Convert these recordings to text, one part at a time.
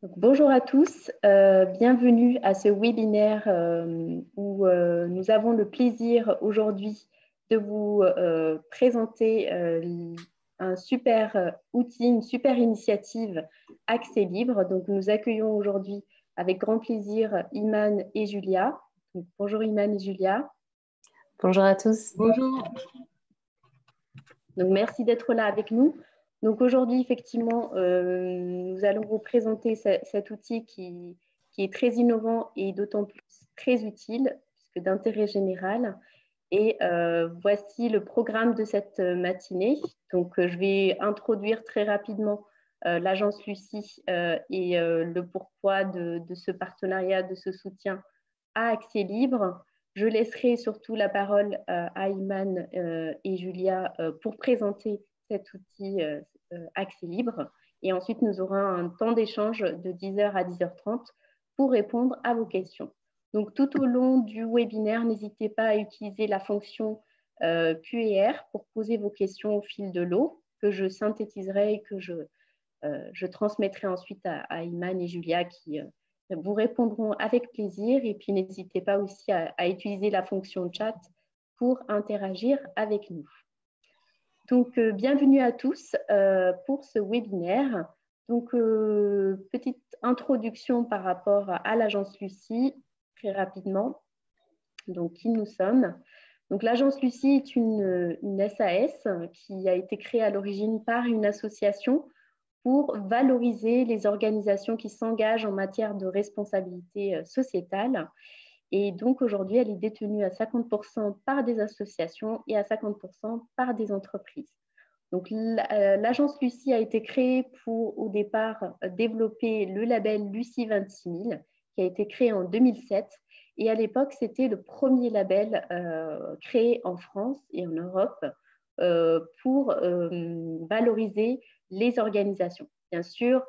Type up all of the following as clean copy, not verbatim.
Bonjour à tous, bienvenue à ce webinaire où nous avons le plaisir aujourd'hui de vous présenter un super outil, une super initiative Accès Libre. Donc nous accueillons aujourd'hui avec grand plaisir Iman et Julia. Donc, bonjour Iman et Julia. Bonjour à tous. Bonjour. Donc merci d'être là avec nous. Donc aujourd'hui, effectivement, nous allons vous présenter cet outil qui est très innovant et d'autant plus très utile, puisque d'intérêt général. Et voici le programme de cette matinée. Donc je vais introduire très rapidement l'agence Lucie et le pourquoi de ce partenariat, de ce soutien à Accès Libre. Je laisserai surtout la parole à Iman et Julia pour présenter cet outil Accès Libre. Et ensuite, nous aurons un temps d'échange de 10h à 10h30 pour répondre à vos questions. Donc, tout au long du webinaire, n'hésitez pas à utiliser la fonction Q&R pour poser vos questions au fil de l'eau, que je synthétiserai et que je transmettrai ensuite à Iman et Julia qui vous répondront avec plaisir. Et puis, n'hésitez pas aussi à utiliser la fonction chat pour interagir avec nous. Donc, bienvenue à tous pour ce webinaire. Donc, petite introduction par rapport à l'agence Lucie, très rapidement. Donc, qui nous sommes? Donc, l'agence Lucie est une SAS qui a été créée à l'origine par une association pour valoriser les organisations qui s'engagent en matière de responsabilité sociétale. Et donc, aujourd'hui, elle est détenue à 50% par des associations et à 50% par des entreprises. Donc, l'agence Lucie a été créée pour, au départ, développer le label Lucie 26000, qui a été créé en 2007. Et à l'époque, c'était le premier label créé en France et en Europe pour valoriser les organisations. Bien sûr,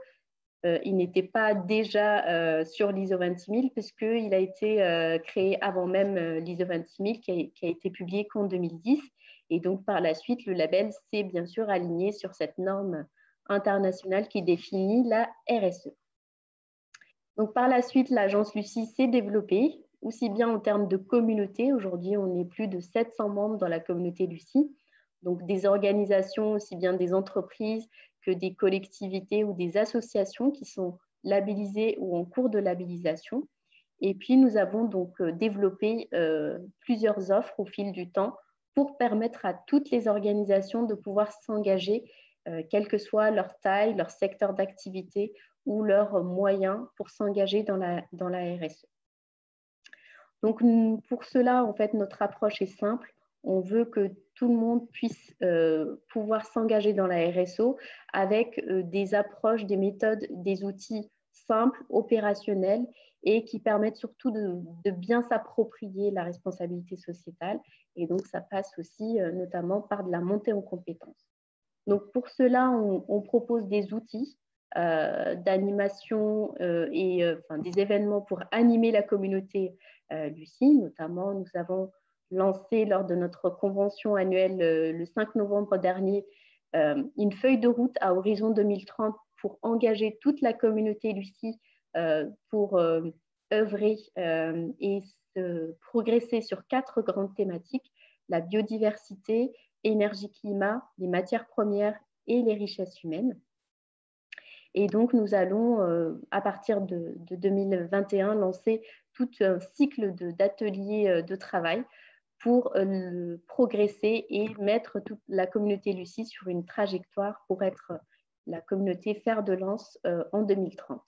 il n'était pas déjà sur l'ISO 26000 puisqu'il a été créé avant même l'ISO 26000 qui a été publié qu'en 2010. Et donc, par la suite, le label s'est bien sûr aligné sur cette norme internationale qui définit la RSE. Donc, par la suite, l'agence Lucie s'est développée, aussi bien en termes de communauté. Aujourd'hui, on est plus de 700 membres dans la communauté Lucie. Donc, des organisations, aussi bien des entreprises que des collectivités ou des associations qui sont labellisées ou en cours de labellisation. Et puis, nous avons donc développé plusieurs offres au fil du temps pour permettre à toutes les organisations de pouvoir s'engager, quelle que soit leur taille, leur secteur d'activité ou leurs moyens pour s'engager dans la RSE. Donc, pour cela, en fait, notre approche est simple. On veut que tout le monde puisse pouvoir s'engager dans la RSO avec des approches, des méthodes, des outils simples, opérationnels et qui permettent surtout de bien s'approprier la responsabilité sociétale. Et donc, ça passe aussi notamment par de la montée en compétences. Donc, pour cela, on propose des outils d'animation et des événements pour animer la communauté Lucie. Notamment, nous avons lancé lors de notre convention annuelle le 5 novembre dernier une feuille de route à horizon 2030 pour engager toute la communauté Lucie pour œuvrer et progresser sur 4 grandes thématiques: la biodiversité, énergie-climat, les matières premières et les richesses humaines. Et donc, nous allons, à partir de 2021, lancer tout un cycle d'ateliers de travail pour progresser et mettre toute la communauté Lucie sur une trajectoire pour être la communauté fer de lance en 2030.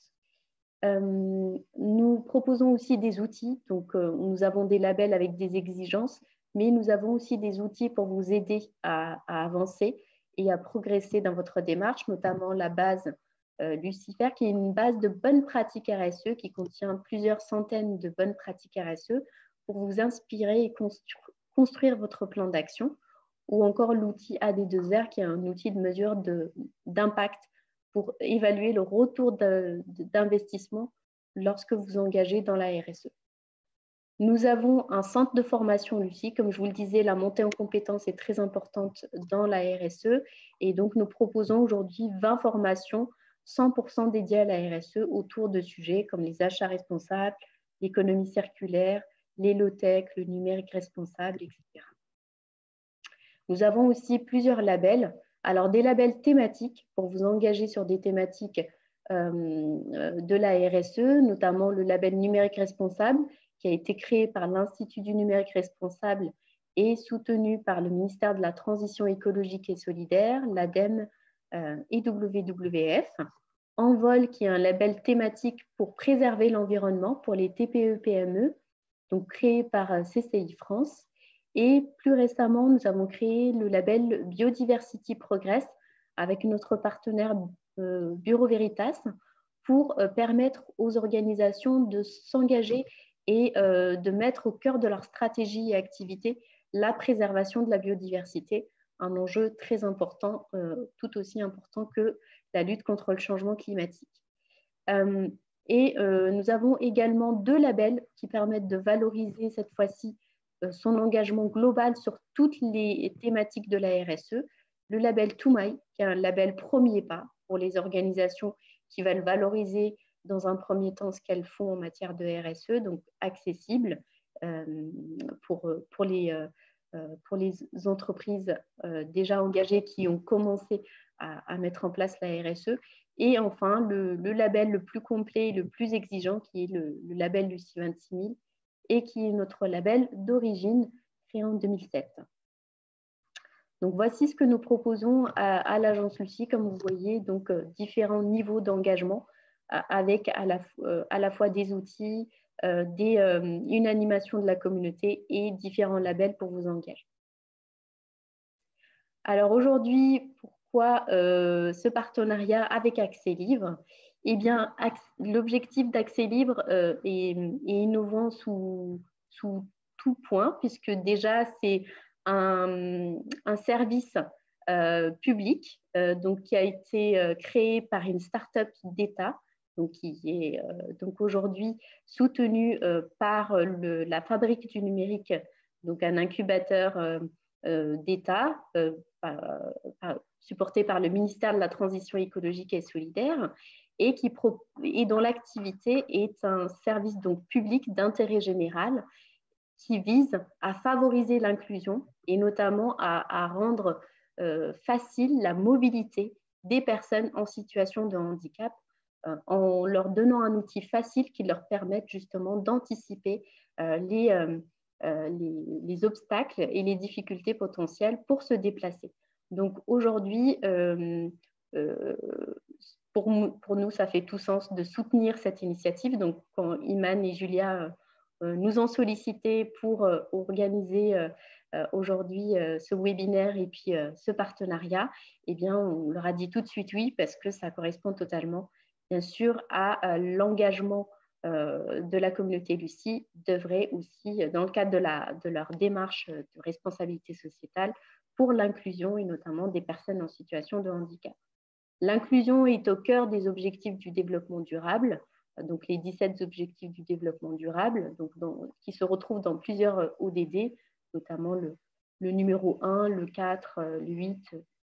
Nous proposons aussi des outils. Donc, nous avons des labels avec des exigences, mais nous avons aussi des outils pour vous aider à avancer et à progresser dans votre démarche, notamment la base Lucifer, qui est une base de bonnes pratiques RSE qui contient plusieurs centaines de bonnes pratiques RSE pour vous inspirer et construire votre plan d'action, ou encore l'outil AD2R qui est un outil de mesure d'impact pour évaluer le retour d'investissement lorsque vous engagez dans la RSE. Nous avons un centre de formation Lucie. Comme je vous le disais, la montée en compétences est très importante dans la RSE et donc nous proposons aujourd'hui 20 formations 100% dédiés à la RSE autour de sujets comme les achats responsables, l'économie circulaire, les low-tech, le numérique responsable, etc. Nous avons aussi plusieurs labels. Alors, des labels thématiques pour vous engager sur des thématiques de la RSE, notamment le label numérique responsable qui a été créé par l'Institut du numérique responsable et soutenu par le ministère de la Transition écologique et solidaire, l'ADEME et WWF. Envol, qui est un label thématique pour préserver l'environnement pour les TPE-PME, donc créé par CCI France. Et plus récemment, nous avons créé le label Biodiversity Progress avec notre partenaire Bureau Veritas pour permettre aux organisations de s'engager et de mettre au cœur de leur stratégie et activité la préservation de la biodiversité, un enjeu très important, tout aussi important que la lutte contre le changement climatique. Nous avons également 2 labels qui permettent de valoriser cette fois-ci son engagement global sur toutes les thématiques de la RSE. Le label Toumaï, qui est un label premier pas pour les organisations qui veulent valoriser dans un premier temps ce qu'elles font en matière de RSE, donc accessible pour les entreprises déjà engagées qui ont commencé à mettre en place la RSE. Et enfin, le label le plus complet et le plus exigeant, qui est le label Lucie 26 000, et qui est notre label d'origine, créé en 2007. Donc, voici ce que nous proposons à l'agence Lucie, comme vous voyez, donc différents niveaux d'engagement avec à la fois des outils, une animation de la communauté et différents labels pour vous engager. Alors aujourd'hui, pourquoi ce partenariat avec Accès Libre? Eh bien, l'objectif d'Accès Libre est innovant sous tout point, puisque déjà, c'est un service public donc, qui a été créé par une start-up d'État, donc, qui est donc aujourd'hui soutenue par la Fabrique du numérique, donc un incubateur d'État supporté par le ministère de la Transition écologique et solidaire et dont l'activité est un service donc public d'intérêt général qui vise à favoriser l'inclusion et notamment à rendre facile la mobilité des personnes en situation de handicap en leur donnant un outil facile qui leur permette justement d'anticiper les obstacles et les difficultés potentielles pour se déplacer. Donc aujourd'hui, pour nous, ça fait tout sens de soutenir cette initiative. Donc quand Iman et Julia nous ont sollicité pour organiser aujourd'hui ce webinaire et puis ce partenariat, eh bien, on leur a dit tout de suite oui, parce que ça correspond totalement, bien sûr, à l'engagement de la communauté Lucie devrait aussi, dans le cadre de leur démarche de responsabilité sociétale, pour l'inclusion et notamment des personnes en situation de handicap. L'inclusion est au cœur des objectifs du développement durable, donc les 17 objectifs du développement durable, donc qui se retrouvent dans plusieurs ODD, notamment le numéro 1, le 4, le 8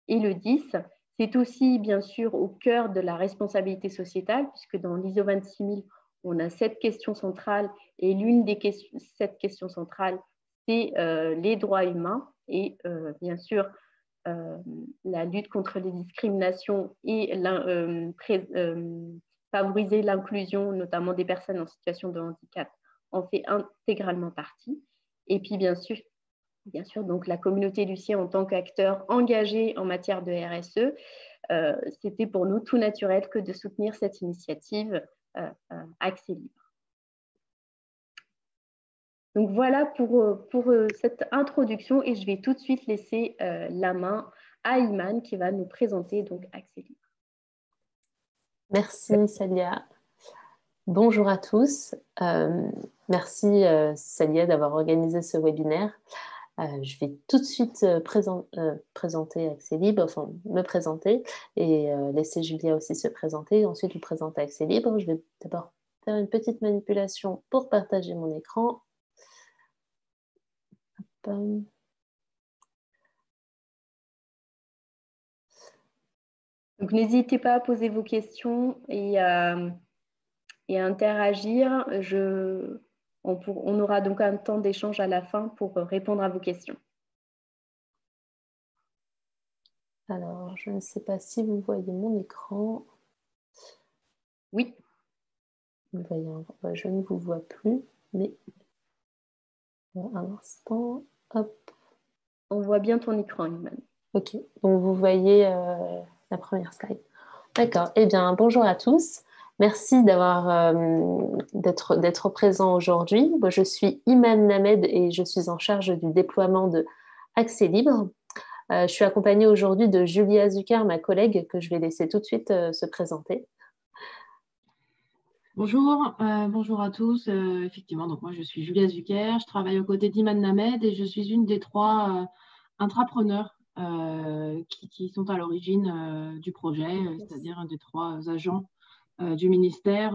et le 10. C'est aussi, bien sûr, au cœur de la responsabilité sociétale, puisque dans l'ISO 26 000, on a 7 questions centrales, et l'une des 7 questions centrales, c'est les droits humains, et bien sûr, la lutte contre les discriminations et favoriser l'inclusion, notamment des personnes en situation de handicap, en fait intégralement partie. Et puis, bien sûr donc, la communauté Lucie en tant qu'acteur engagé en matière de RSE, c'était pour nous tout naturel que de soutenir cette initiative Accès Libre. Donc voilà pour cette introduction et je vais tout de suite laisser la main à Iman qui va nous présenter donc Accès Libre. Merci Célia. Bonjour à tous. Merci Célia d'avoir organisé ce webinaire. Je vais tout de suite présenter Accès Libre, enfin me présenter et laisser Julia aussi se présenter. Ensuite, vous présenter Accès Libre. Je vais d'abord faire une petite manipulation pour partager mon écran. Donc, n'hésitez pas à poser vos questions et à interagir. On aura donc un temps d'échange à la fin pour répondre à vos questions. Alors, je ne sais pas si vous voyez mon écran. Oui. Vous voyez, je ne vous vois plus, mais un instant. Hop. On voit bien ton écran, Iman. Ok, donc vous voyez la première slide. D'accord, eh bien, bonjour à tous. Merci d'être présents aujourd'hui. Moi, je suis Iman Named et je suis en charge du déploiement de Accès Libre. Je suis accompagnée aujourd'hui de Julia Zucker, ma collègue, que je vais laisser tout de suite se présenter. Bonjour, bonjour à tous. Effectivement, donc moi je suis Julia Zucker, je travaille aux côtés d'Iman Named et je suis une des 3 intrapreneurs qui sont à l'origine du projet, c'est-à-dire un des 3 agents du ministère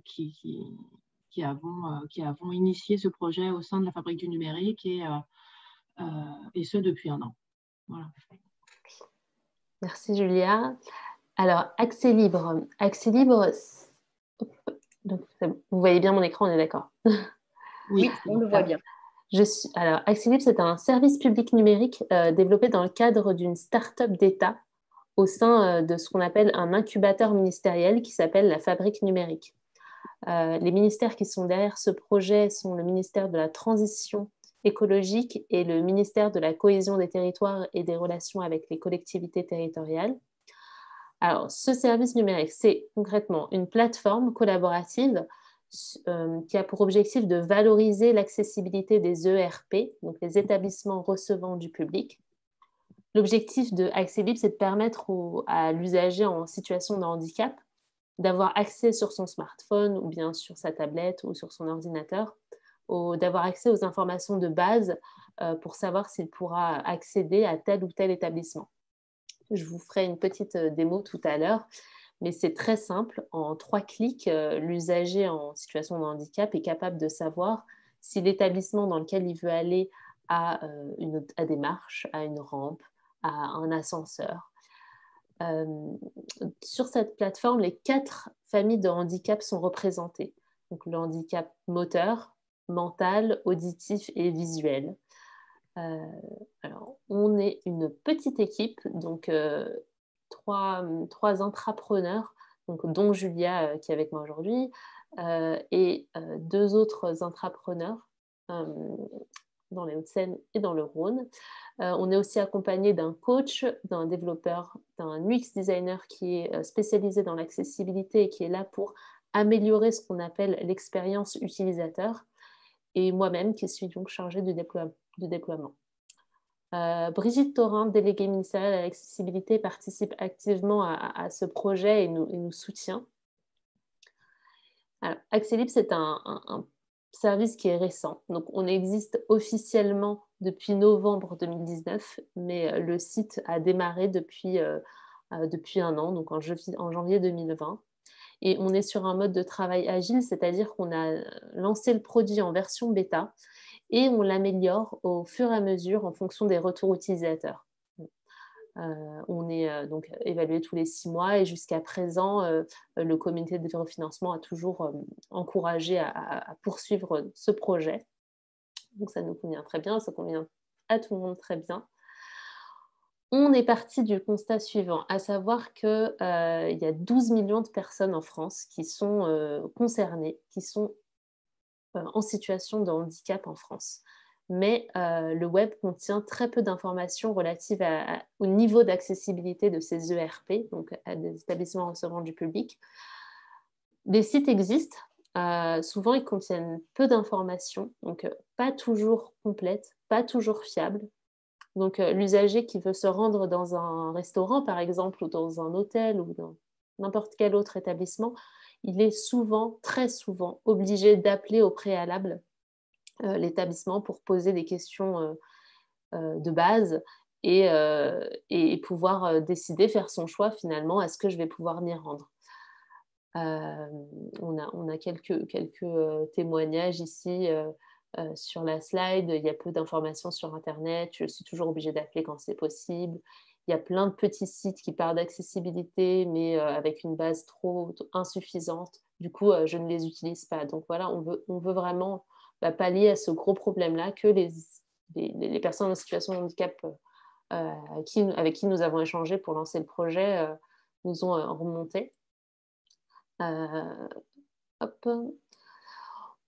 qui avons initié ce projet au sein de la Fabrique du numérique et ce depuis un an. Voilà. Merci Julia. Alors, Accès Libre. Accès Libre, donc, vous voyez bien mon écran, on est d'accord? Oui, on le voit bien. Alors, Accès Libre, c'est un service public numérique développé dans le cadre d'une start-up d'État au sein de ce qu'on appelle un incubateur ministériel qui s'appelle la Fabrique numérique. Les ministères qui sont derrière ce projet sont le ministère de la Transition écologique et le ministère de la Cohésion des territoires et des relations avec les collectivités territoriales. Alors, ce service numérique, c'est concrètement une plateforme collaborative qui a pour objectif de valoriser l'accessibilité des ERP, donc les établissements recevant du public. L'objectif de Accès Libre, c'est de permettre à l'usager en situation de handicap d'avoir accès sur son smartphone ou bien sur sa tablette ou sur son ordinateur, d'avoir accès aux informations de base pour savoir s'il pourra accéder à tel ou tel établissement. Je vous ferai une petite démo tout à l'heure, mais c'est très simple. En 3 clics, l'usager en situation de handicap est capable de savoir si l'établissement dans lequel il veut aller a des marches, a une rampe, a un ascenseur. Sur cette plateforme, les 4 familles de handicap sont représentées. Donc, le handicap moteur, mental, auditif et visuel. Alors, on est une petite équipe, donc 3 intrapreneurs, donc, dont Julia qui est avec moi aujourd'hui, et 2 autres intrapreneurs dans les Hauts-de-Seine et dans le Rhône. On est aussi accompagné d'un coach, d'un développeur, d'un UX designer qui est spécialisé dans l'accessibilité et qui est là pour améliorer ce qu'on appelle l'expérience utilisateur, et moi-même qui suis donc chargée du déploiement. Brigitte Thorin, déléguée ministérielle à l'accessibilité, participe activement à ce projet et nous soutient. Alors, Accès Libre, c'est un service qui est récent. Donc, on existe officiellement depuis novembre 2019, mais le site a démarré depuis un an, donc en janvier 2020. Et on est sur un mode de travail agile, c'est-à-dire qu'on a lancé le produit en version bêta et on l'améliore au fur et à mesure en fonction des retours utilisateurs. On est donc évalué tous les 6 mois et jusqu'à présent, le comité de financement a toujours encouragé à poursuivre ce projet. Donc ça nous convient très bien, ça convient à tout le monde très bien. On est parti du constat suivant, à savoir qu'il y a 12 millions de personnes en France qui sont concernées, qui sont en situation de handicap en France. Mais le web contient très peu d'informations relatives au niveau d'accessibilité de ces ERP, donc à des établissements recevant du public. Des sites existent, souvent ils contiennent peu d'informations, donc pas toujours complètes, pas toujours fiables. Donc l'usager qui veut se rendre dans un restaurant, par exemple, ou dans un hôtel, ou dans n'importe quel autre établissement, il est souvent, très souvent, obligé d'appeler au préalable l'établissement pour poser des questions de base et pouvoir décider, faire son choix finalement, est-ce que je vais pouvoir m'y rendre. On a quelques témoignages ici sur la slide. Il y a peu d'informations sur Internet. Je suis toujours obligée d'appeler quand c'est possible. Il y a plein de petits sites qui parlent d'accessibilité, mais avec une base trop insuffisante. Du coup, je ne les utilise pas. Donc voilà, on veut vraiment pallier à ce gros problème-là que les personnes en situation de handicap avec qui nous avons échangé pour lancer le projet nous ont remonté. Hop.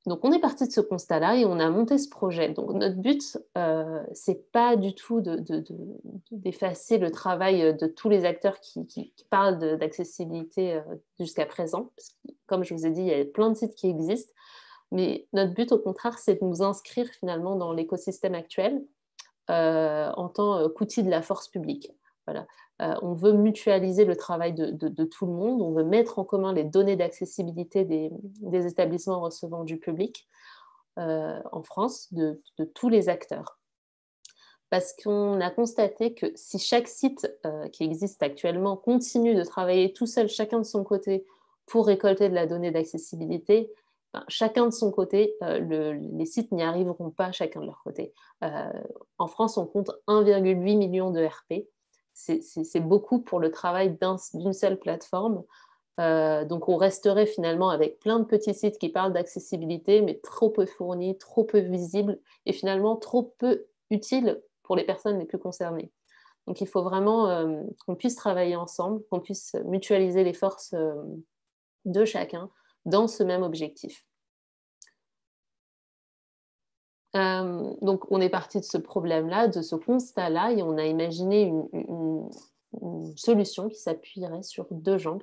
Donc, on est parti de ce constat-là et on a monté ce projet. Donc, notre but, c'est pas du tout d'effacer le travail de tous les acteurs qui parlent d'accessibilité jusqu'à présent. Parce que, comme je vous ai dit, il y a plein de sites qui existent. Mais notre but, au contraire, c'est de nous inscrire finalement dans l'écosystème actuel en tant qu'outil de la force publique. Voilà. On veut mutualiser le travail de tout le monde, on veut mettre en commun les données d'accessibilité des établissements recevant du public en France, de tous les acteurs. Parce qu'on a constaté que si chaque site qui existe actuellement continue de travailler tout seul, chacun de son côté, pour récolter de la donnée d'accessibilité, chacun de son côté, les sites n'y arriveront pas chacun de leur côté. En France, on compte 1,8 million de RP. C'est beaucoup pour le travail d'une seule plateforme. Donc, on resterait finalement avec plein de petits sites qui parlent d'accessibilité, mais trop peu fournis, trop peu visibles et finalement trop peu utiles pour les personnes les plus concernées. Donc, il faut vraiment qu'on puisse travailler ensemble, qu'on puisse mutualiser les forces de chacun dans ce même objectif. Donc, on est parti de ce problème-là, de ce constat-là, et on a imaginé une solution qui s'appuierait sur deux jambes,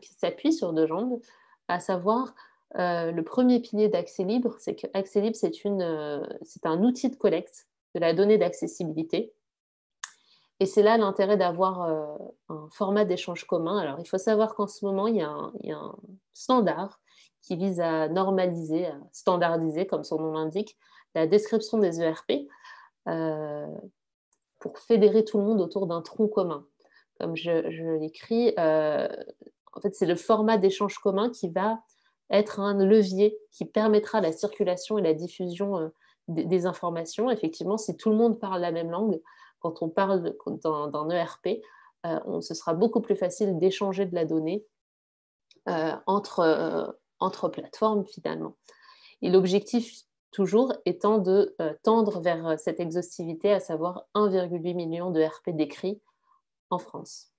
à savoir le premier pilier d'Accès Libre, c'est que Accès Libre, c'est un outil de collecte de la donnée d'accessibilité. Et c'est là l'intérêt d'avoir un format d'échange commun. Alors, il faut savoir qu'en ce moment, il y a un standard qui vise à normaliser, à standardiser, comme son nom l'indique, la description des ERP pour fédérer tout le monde autour d'un tronc commun. Comme je l'écris, en fait, c'est le format d'échange commun qui va être un levier qui permettra la circulation et la diffusion des informations. Effectivement, si tout le monde parle la même langue, quand on parle d'un ERP, ce sera beaucoup plus facile d'échanger de la donnée entre plateformes, finalement. Et l'objectif, toujours, étant de tendre vers cette exhaustivité, à savoir 1,8 million de RP décrits en France.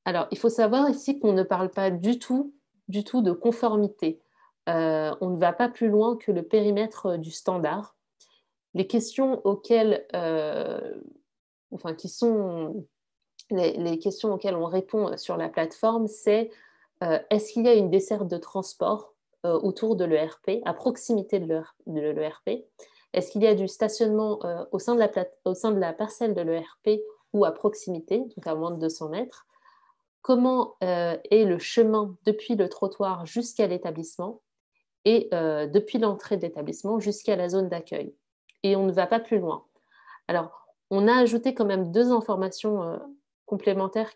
Alors, il faut savoir ici qu'on ne parle pas du tout de conformité. On ne va pas plus loin que le périmètre du standard. Les questions auxquelles, les questions auxquelles on répond sur la plateforme, c'est est-ce qu'il y a une desserte de transport autour de l'ERP, à proximité de l'ERP? Est-ce qu'il y a du stationnement au sein de la parcelle de l'ERP ou à proximité, donc à moins de 200 mètres? Comment est le chemin depuis le trottoir jusqu'à l'établissement et depuis l'entrée de l'établissement jusqu'à la zone d'accueil? Et on ne va pas plus loin. Alors, on a ajouté quand même deux informations complémentaires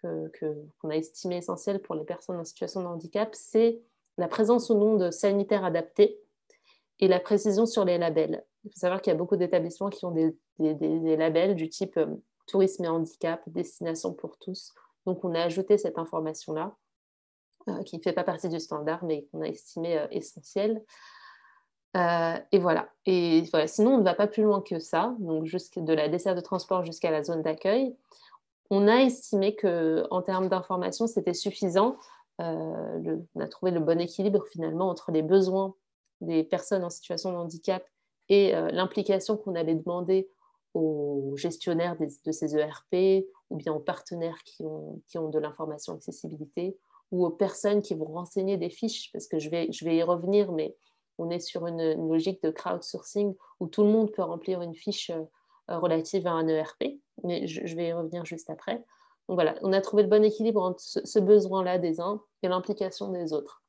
qu'on a estimées essentielles pour les personnes en situation de handicap. C'est la présence ou non de sanitaires adaptés et la précision sur les labels. Il faut savoir qu'il y a beaucoup d'établissements qui ont des labels du type tourisme et handicap, destination pour tous. Donc, on a ajouté cette information-là, qui ne fait pas partie du standard, mais qu'on a estimé essentielle. Et voilà. Sinon, on ne va pas plus loin que ça, donc de la desserte de transport jusqu'à la zone d'accueil. On a estimé qu'en termes d'information, c'était suffisant. On a trouvé le bon équilibre finalement entre les besoins des personnes en situation de handicap et l'implication qu'on allait demander aux gestionnaires de ces ERP ou bien aux partenaires qui ont de l'information accessibilité ou aux personnes qui vont renseigner des fiches, parce que je vais y revenir, mais on est sur une logique de crowdsourcing où tout le monde peut remplir une fiche relative à un ERP, mais je vais y revenir juste après. Donc voilà, on a trouvé le bon équilibre entre ce besoin-là des uns et l'implication des autres.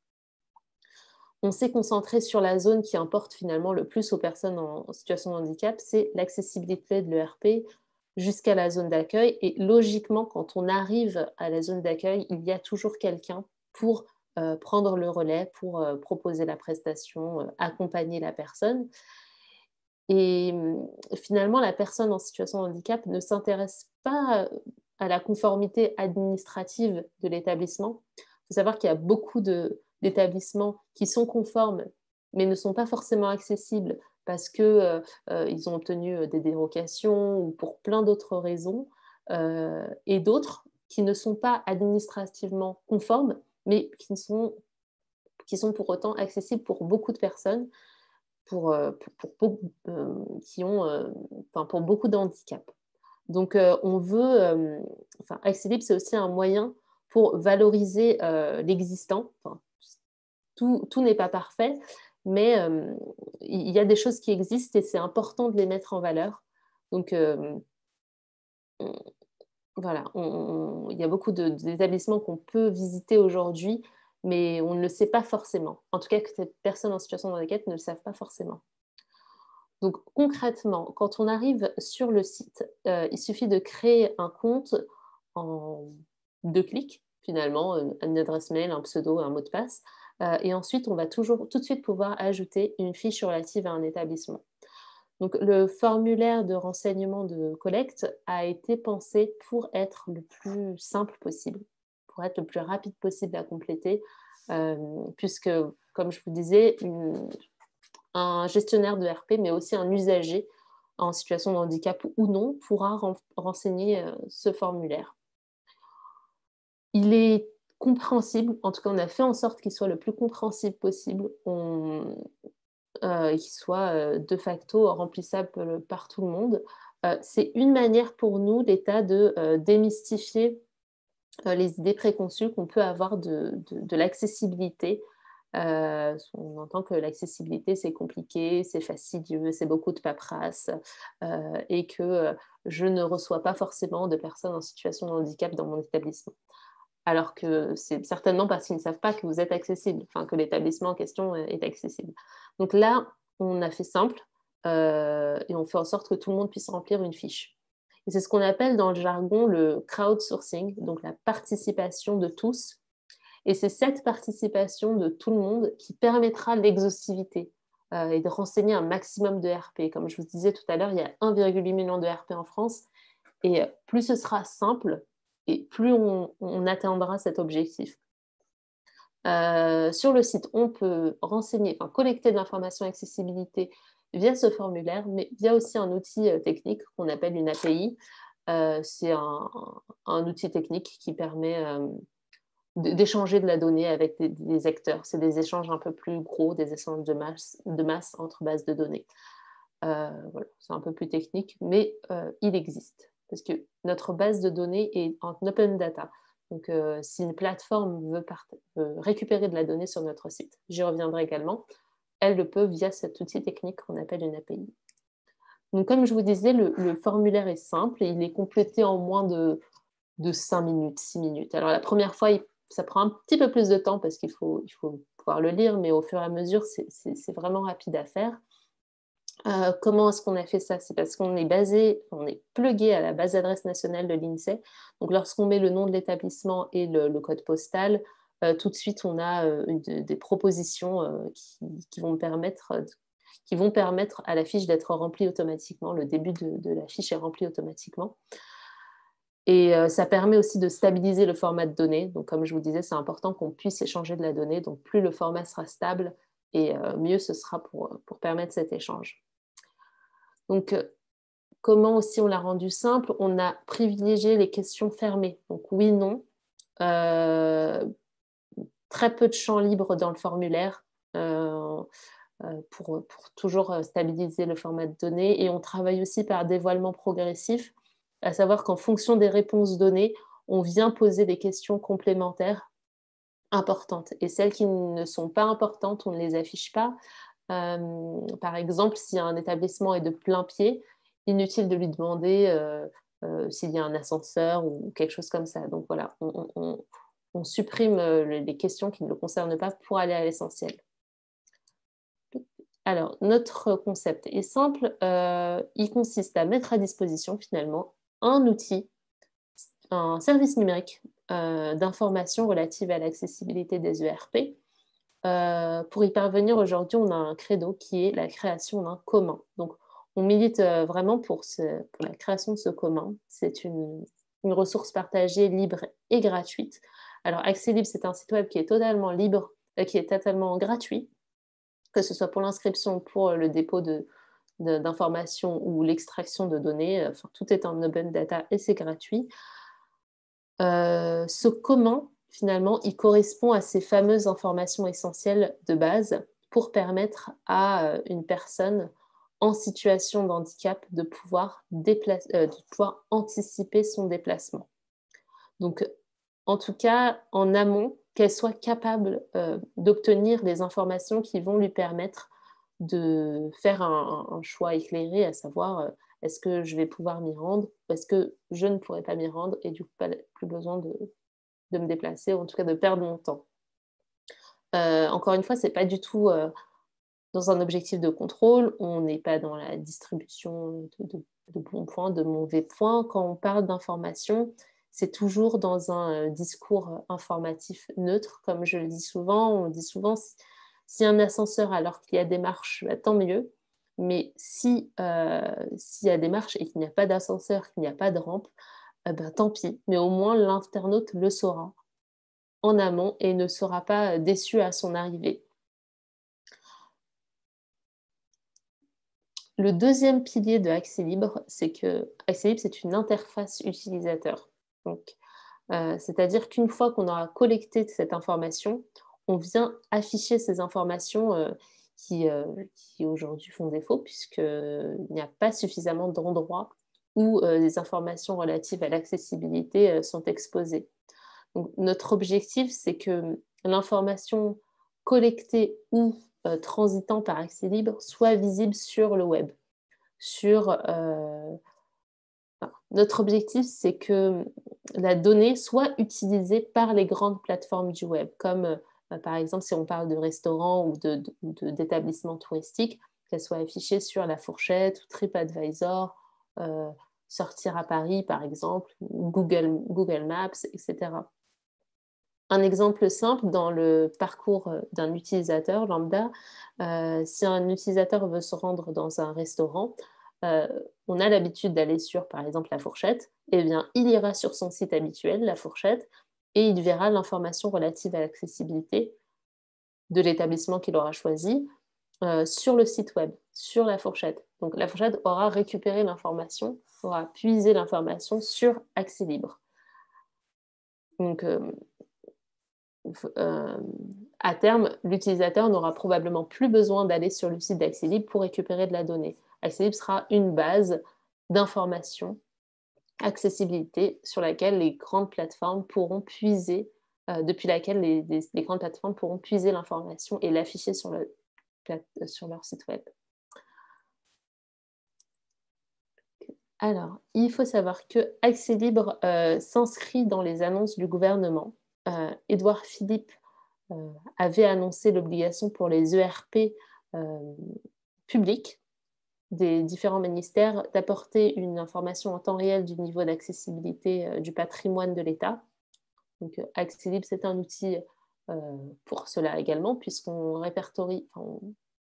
On s'est concentré sur la zone qui importe finalement le plus aux personnes en situation de handicap, c'est l'accessibilité de l'ERP jusqu'à la zone d'accueil. Et logiquement, quand on arrive à la zone d'accueil, il y a toujours quelqu'un pour prendre le relais, pour proposer la prestation, accompagner la personne. Et finalement, la personne en situation de handicap ne s'intéresse pas à la conformité administrative de l'établissement. Il faut savoir qu'il y a beaucoup d'établissements qui sont conformes, mais ne sont pas forcément accessibles parce qu'ils ont obtenu des dérogations ou pour plein d'autres raisons, et d'autres qui ne sont pas administrativement conformes, mais qui sont pour autant accessibles pour beaucoup de personnes, qui ont, pour beaucoup de handicaps. Donc, on veut, Accessible, c'est aussi un moyen pour valoriser l'existant. Enfin, tout n'est pas parfait, mais il y a des choses qui existent et c'est important de les mettre en valeur. Donc, voilà, il y a beaucoup d'établissements qu'on peut visiter aujourd'hui, mais on ne le sait pas forcément. En tout cas, que ces personnes en situation de handicap ne le savent pas forcément. Donc concrètement, quand on arrive sur le site, il suffit de créer un compte en 2 clics, finalement, une adresse mail, un pseudo, un mot de passe. Et ensuite, on va tout de suite pouvoir ajouter une fiche relative à un établissement. Donc le formulaire de renseignement de collecte a été pensé pour être le plus simple possible, pour être le plus rapide possible à compléter, puisque, comme je vous disais, un gestionnaire de RP, mais aussi un usager en situation de handicap ou non, pourra renseigner ce formulaire. Il est compréhensible, en tout cas on a fait en sorte qu'il soit le plus compréhensible possible, qu'il soit de facto remplissable par tout le monde. C'est une manière pour nous, l'État, de démystifier les idées préconçues qu'on peut avoir de l'accessibilité. On entend que l'accessibilité, c'est compliqué, c'est fastidieux, c'est beaucoup de paperasse, et que je ne reçois pas forcément de personnes en situation de handicap dans mon établissement. Alors que c'est certainement parce qu'ils ne savent pas que vous êtes accessible, enfin que l'établissement en question est accessible. Donc là, on a fait simple et on fait en sorte que tout le monde puisse remplir une fiche. Et c'est ce qu'on appelle dans le jargon le crowdsourcing, donc la participation de tous. Et c'est cette participation de tout le monde qui permettra l'exhaustivité et de renseigner un maximum de RP. Comme je vous disais tout à l'heure, il y a 1,8 million de RP en France. Et plus ce sera simple, et plus on atteindra cet objectif. Sur le site, on peut collecter de l'information accessibilité via ce formulaire, mais via aussi un outil technique qu'on appelle une API. C'est un outil technique qui permet d'échanger de la donnée avec des acteurs. C'est des échanges un peu plus gros, des échanges de masse entre bases de données. Voilà, c'est un peu plus technique, mais il existe. Parce que notre base de données est en open data. Donc, si une plateforme veut récupérer de la donnée sur notre site, j'y reviendrai également, elle le peut via cet outil technique qu'on appelle une API. Donc, comme je vous disais, le formulaire est simple et il est complété en moins de 5 minutes, 6 minutes. Alors, la première fois, ça prend un petit peu plus de temps parce qu'il faut pouvoir le lire, mais au fur et à mesure, c'est vraiment rapide à faire. Comment est-ce qu'on a fait ça? C'est parce qu'on est plugué à la base d'adresse nationale de l'INSEE. Donc, lorsqu'on met le nom de l'établissement et le code postal, tout de suite, on a des propositions qui vont permettre à la fiche d'être remplie automatiquement. Le début de la fiche est rempli automatiquement. Et ça permet aussi de stabiliser le format de données. Donc, comme je vous disais, c'est important qu'on puisse échanger de la donnée. Donc, plus le format sera stable, et mieux ce sera pour permettre cet échange. Donc, comment aussi on l'a rendu simple? On a privilégié les questions fermées. Donc, oui, non. Très peu de champs libres dans le formulaire pour toujours stabiliser le format de données. Et on travaille aussi par dévoilement progressif, à savoir qu'en fonction des réponses données, on vient poser des questions complémentaires importantes. Et celles qui ne sont pas importantes, on ne les affiche pas. Par exemple, si un établissement est de plein pied, inutile de lui demander s'il y a un ascenseur ou quelque chose comme ça. Donc voilà, on supprime les questions qui ne le concernent pas pour aller à l'essentiel. Alors, notre concept est simple. Il consiste à mettre à disposition finalement un outil, un service numérique d'information relative à l'accessibilité des ERP. Pour y parvenir aujourd'hui, on a un credo qui est la création d'un commun. Donc, on milite vraiment pour la création de ce commun. C'est une ressource partagée, libre et gratuite. Alors, Accès Libre, c'est un site web qui est totalement libre, qui est totalement gratuit, que ce soit pour l'inscription, pour le dépôt d'informations ou l'extraction de données. Enfin, tout est en open data et c'est gratuit. Ce commun, finalement, il correspond à ces fameuses informations essentielles de base pour permettre à une personne en situation de handicap de pouvoir anticiper son déplacement. Donc, en tout cas, en amont, qu'elle soit capable d'obtenir des informations qui vont lui permettre de faire un choix éclairé, à savoir est-ce que je vais pouvoir m'y rendre ou est-ce que je ne pourrai pas m'y rendre et du coup, plus besoin de me déplacer ou en tout cas de perdre mon temps. Encore une fois, ce n'est pas du tout dans un objectif de contrôle, on n'est pas dans la distribution de bons points, de mauvais points. Quand on parle d'information, c'est toujours dans un discours informatif neutre, comme je le dis souvent. On dit souvent, s'il y a un ascenseur alors qu'il y a des marches, bah, tant mieux. Mais s'il y a des marches et qu'il n'y a pas d'ascenseur, qu'il n'y a pas de rampe, bah, tant pis. Mais au moins, l'internaute le saura en amont et ne sera pas déçu à son arrivée. Le deuxième pilier de Accès Libre, c'est que Accès Libre, c'est une interface utilisateur. Donc, c'est-à-dire qu'une fois qu'on aura collecté cette information, on vient afficher ces informations qui aujourd'hui font défaut, puisqu'il n'y a pas suffisamment d'endroits où les informations relatives à l'accessibilité sont exposées. Donc, notre objectif, c'est que l'information collectée ou transitant par Accès Libre soit visible sur le web. Notre objectif, c'est que la donnée soit utilisée par les grandes plateformes du web, comme par exemple si on parle de restaurants ou d'établissements touristiques, qu'elles soient affichées sur La Fourchette ou TripAdvisor, Sortir à Paris par exemple, Google Maps, etc. Un exemple simple dans le parcours d'un utilisateur lambda, si un utilisateur veut se rendre dans un restaurant, on a l'habitude d'aller sur, par exemple, La Fourchette, eh bien, il ira sur son site habituel, La Fourchette, et il verra l'information relative à l'accessibilité de l'établissement qu'il aura choisi sur le site web, sur La Fourchette. Donc, La Fourchette aura récupéré l'information, aura puisé l'information sur Accès Libre. Donc, à terme, l'utilisateur n'aura probablement plus besoin d'aller sur le site d'Accès Libre pour récupérer de la donnée. Accès Libre sera une base d'information, accessibilité, sur laquelle les grandes plateformes pourront puiser, depuis laquelle les grandes plateformes pourront puiser l'information et l'afficher sur leur site web. Alors, il faut savoir que Accès Libre s'inscrit dans les annonces du gouvernement. Édouard Philippe avait annoncé l'obligation pour les ERP publics des différents ministères d'apporter une information en temps réel du niveau d'accessibilité du patrimoine de l'État. Donc, Accès Libre, c'est un outil pour cela également, puisqu'on répertorie, on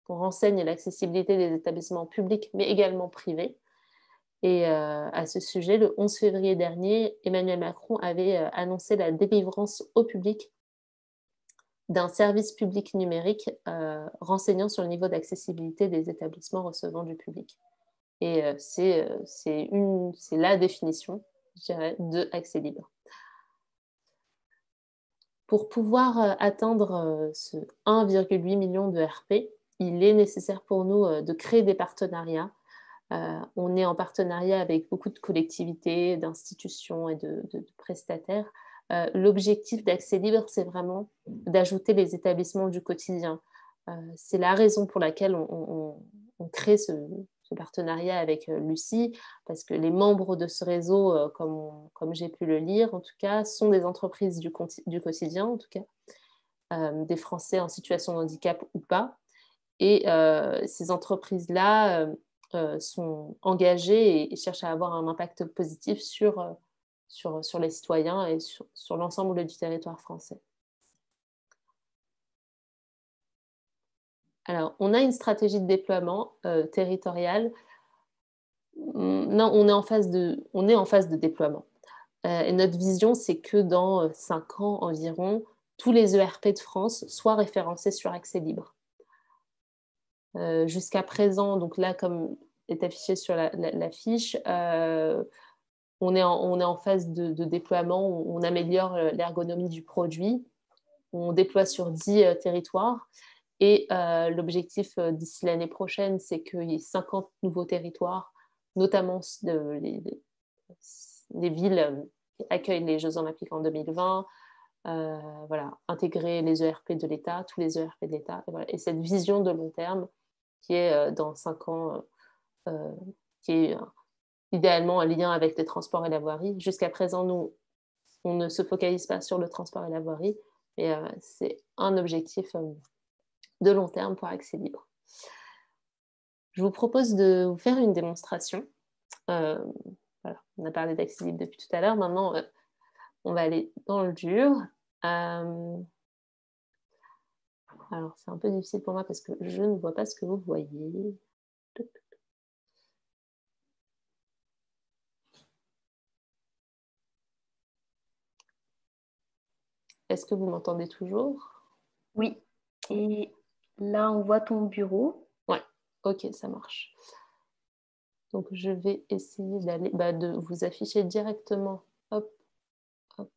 renseigne l'accessibilité des établissements publics, mais également privés. Et à ce sujet, le 11 février dernier, Emmanuel Macron avait annoncé la délivrance au public d'un service public numérique renseignant sur le niveau d'accessibilité des établissements recevant du public. Et c'est la définition, je dirais, de Accès Libre. Pour pouvoir atteindre ce 1,8 million de RP, il est nécessaire pour nous de créer des partenariats. On est en partenariat avec beaucoup de collectivités, d'institutions et de prestataires. L'objectif d'Accès Libre, c'est vraiment d'ajouter les établissements du quotidien. C'est la raison pour laquelle on crée ce partenariat avec Lucie, parce que les membres de ce réseau, comme j'ai pu le lire, en tout cas, sont des entreprises du quotidien, en tout cas, des Français en situation de handicap ou pas. Et ces entreprises-là sont engagées et cherchent à avoir un impact positif sur les citoyens et sur l'ensemble du territoire français. Alors, on a une stratégie de déploiement territoriale Non, on est en phase de déploiement. Et notre vision, c'est que dans 5 ans environ, tous les ERP de France soient référencés sur accès libre. Jusqu'à présent, donc là, comme est affiché sur la fiche, on est en phase de déploiement, on améliore l'ergonomie du produit, on déploie sur 10 territoires, et l'objectif d'ici l'année prochaine, c'est qu'il y ait 50 nouveaux territoires, notamment les villes qui accueillent les Jeux Olympiques en 2020, voilà, intégrer les ERP de l'État, tous les ERP de l'État, et, voilà. Et cette vision de long terme qui est dans 5 ans, qui est idéalement un lien avec les transports et la voirie. Jusqu'à présent, nous, on ne se focalise pas sur le transport et la voirie, mais c'est un objectif de long terme pour accès libre. Je vous propose de vous faire une démonstration. Voilà, on a parlé d'accès libre depuis tout à l'heure. Maintenant, on va aller dans le dur. Alors, c'est un peu difficile pour moi parce que je ne vois pas ce que vous voyez. Est-ce que vous m'entendez toujours? Oui. Et là, on voit ton bureau. Ouais, ok, ça marche. Donc, je vais essayer de vous afficher directement. Hop, hop.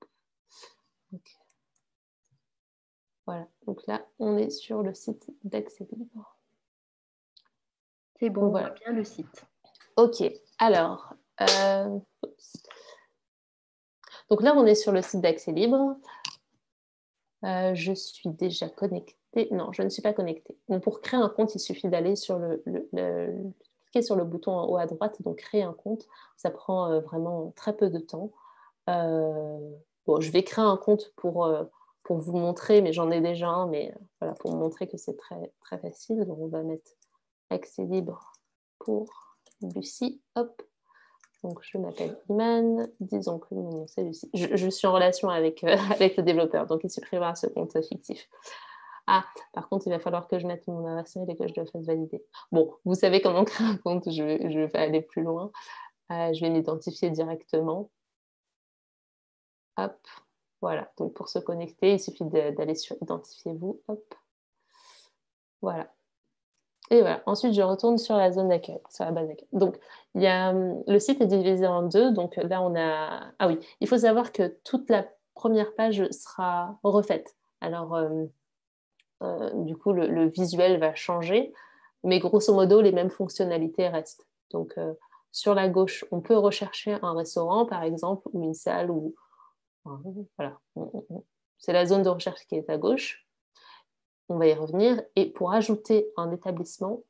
Okay. Voilà, donc là, on est sur le site d'Accès Libre. C'est bon, on voit bien le site. Ok, alors, donc là, on est sur le site d'Accès Libre. Je suis déjà connectée. Non, je ne suis pas connectée. Donc, pour créer un compte, il suffit d'aller sur cliquer sur le bouton en haut à droite, donc créer un compte. Ça prend vraiment très peu de temps. Bon, je vais créer un compte pour vous montrer, mais j'en ai déjà un, mais voilà, pour montrer que c'est très, très facile. Donc, on va mettre Accès Libre pour Lucie. Hop. Donc, je m'appelle Iman. Disons que mon nom, c'est Lucie. Je suis en relation avec, avec le développeur, donc il supprimera ce compte fictif. Ah, par contre, il va falloir que je mette mon adresse mail et que je le fasse valider. Bon, vous savez comment créer un compte, je vais pas aller plus loin. Je vais m'identifier directement. Hop, voilà. Donc, pour se connecter, il suffit d'aller sur Identifiez-vous. Hop, voilà. Et voilà. Ensuite, je retourne sur la zone d'accueil, sur la base d'accueil. Donc, le site est divisé en deux. Donc là, on a... Ah oui, il faut savoir que toute la première page sera refaite. Alors, du coup, le visuel va changer, mais grosso modo, les mêmes fonctionnalités restent. Donc, sur la gauche, on peut rechercher un restaurant, par exemple, ou une salle, ou... Voilà. C'est la zone de recherche qui est à gauche. On va y revenir. Et pour ajouter un établissement,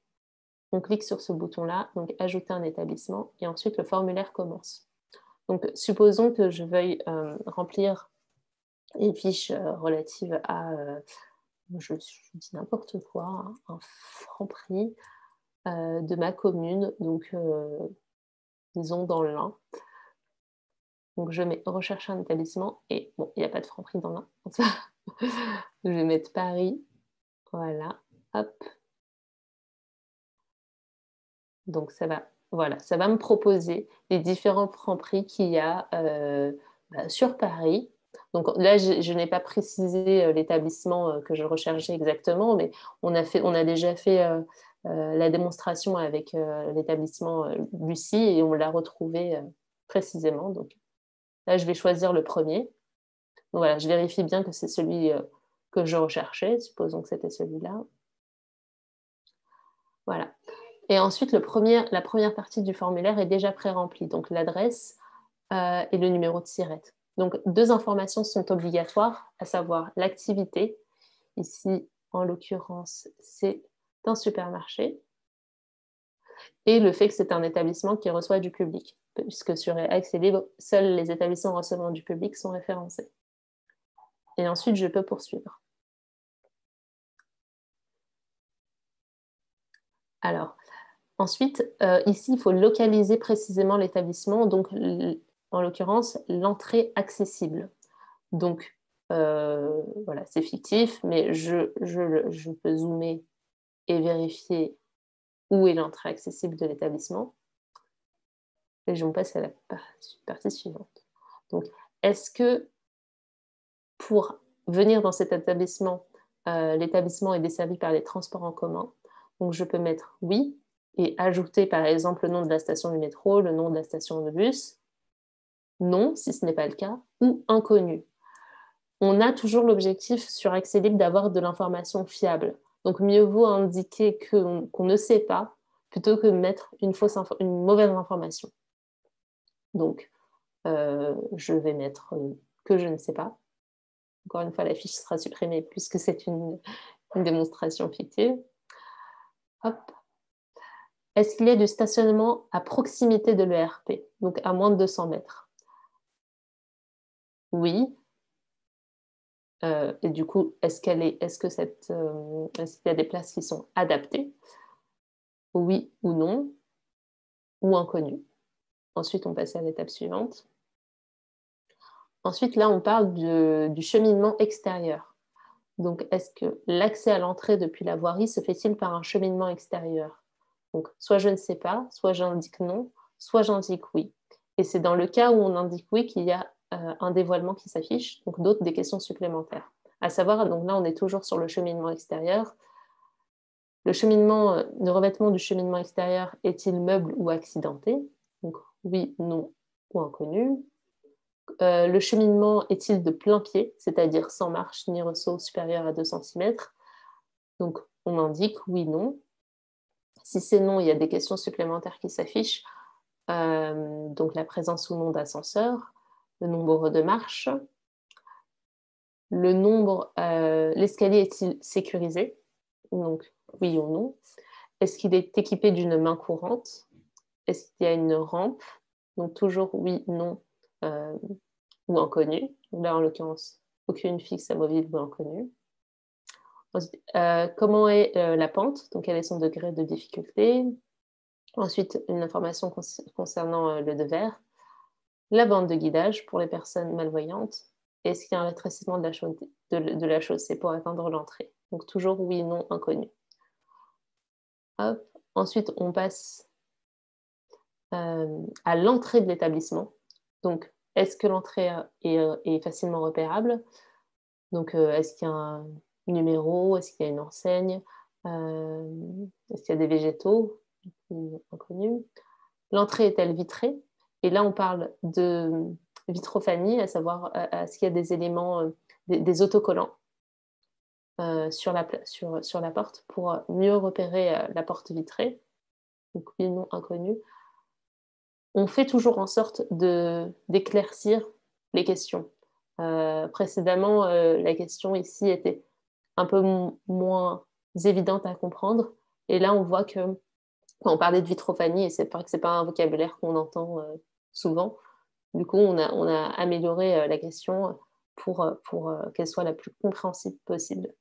on clique sur ce bouton-là, donc ajouter un établissement, et ensuite le formulaire commence. Donc, supposons que je veuille remplir une fiche relative à, je dis n'importe quoi, hein, un Franprix de ma commune, donc disons dans l'Ain. Donc, je mets rechercher un établissement, et bon, il n'y a pas de Franprix dans l'Ain. Je vais mettre Paris, voilà, hop. Donc, ça va me proposer les différents Franprix qu'il y a sur Paris. Donc là, je n'ai pas précisé l'établissement que je recherchais exactement, mais on a déjà fait la démonstration avec l'établissement Lucie et on l'a retrouvé précisément. Donc là, je vais choisir le premier. Donc voilà, je vérifie bien que c'est celui que je recherchais. Supposons que c'était celui-là. Voilà. Et ensuite, la première partie du formulaire est déjà pré-remplie, donc l'adresse et le numéro de SIRET. Donc, 2 informations sont obligatoires, à savoir l'activité. Ici, en l'occurrence, c'est un supermarché. Et le fait que c'est un établissement qui reçoit du public, puisque sur Accès Libre, seuls les établissements recevant du public sont référencés. Et ensuite, je peux poursuivre. Alors, ensuite, ici, il faut localiser précisément l'établissement, donc en l'occurrence, l'entrée accessible. Donc, voilà, c'est fictif, mais je peux zoomer et vérifier où est l'entrée accessible de l'établissement. Et on passe à la partie suivante. Donc, est-ce que pour venir dans cet établissement, l'établissement est desservi par les transports en commun? Donc, je peux mettre oui et ajouter par exemple le nom de la station du métro, le nom de la station de bus. Non, si ce n'est pas le cas, ou inconnu. On a toujours l'objectif sur Accès Libre d'avoir de l'information fiable. Donc, mieux vaut indiquer qu'on ne sait pas plutôt que de mettre une mauvaise information. Donc, je vais mettre que je ne sais pas. Encore une fois, la fiche sera supprimée puisque c'est une démonstration fictive. Hop. Est-ce qu'il y a du stationnement à proximité de l'ERP, donc à moins de 200 mètres? Oui. Et du coup, est-ce qu'il y a des places qui sont adaptées? Oui ou non, ou inconnu. Ensuite, on passe à l'étape suivante. Ensuite, là, on parle du cheminement extérieur. Donc, est-ce que l'accès à l'entrée depuis la voirie se fait-il par un cheminement extérieur? Donc, soit je ne sais pas, soit j'indique non, soit j'indique oui. Et c'est dans le cas où on indique oui qu'il y a un dévoilement qui s'affiche, donc d'autres des questions supplémentaires. À savoir, donc là, on est toujours sur le cheminement extérieur. Le revêtement du cheminement extérieur est-il meuble ou accidenté? Donc, oui, non ou inconnu. Le cheminement est-il de plein pied, c'est-à-dire sans marche ni ressaut supérieur à 2 cm? Donc, on indique oui, non. Si c'est non, il y a des questions supplémentaires qui s'affichent. Donc, la présence ou non d'ascenseur, le nombre de marches, l'escalier est-il sécurisé? Donc, oui ou non. Est-ce qu'il est équipé d'une main courante? Est-ce qu'il y a une rampe? Donc, toujours oui, non ou inconnu. Là, en l'occurrence, aucune fixe, amovible ou inconnue. Ensuite, comment est la pente? Donc, quel est son degré de difficulté? Ensuite, une information concernant le devers. La bande de guidage pour les personnes malvoyantes. Est-ce qu'il y a un rétrécissement de la chaussée pour atteindre l'entrée? Donc, toujours oui, non, inconnu. Hop. Ensuite, on passe à l'entrée de l'établissement. Donc, est-ce que l'entrée est facilement repérable? Donc, est-ce qu'il y a un numéro? Est-ce qu'il y a une enseigne? Est-ce qu'il y a des végétaux? Inconnus. L'entrée est-elle vitrée? Et là, on parle de vitrophanie, à savoir est-ce qu'il y a des éléments, des autocollants sur la porte pour mieux repérer la porte vitrée. Donc, oui, non, inconnu. On fait toujours en sorte d'éclaircir les questions. Précédemment, la question ici était un peu moins évidente à comprendre. Et là, on voit que quand on parlait de vitrophanie, et c'est vrai que ce n'est pas un vocabulaire qu'on entend souvent, du coup, on a amélioré la question pour qu'elle soit la plus compréhensible possible.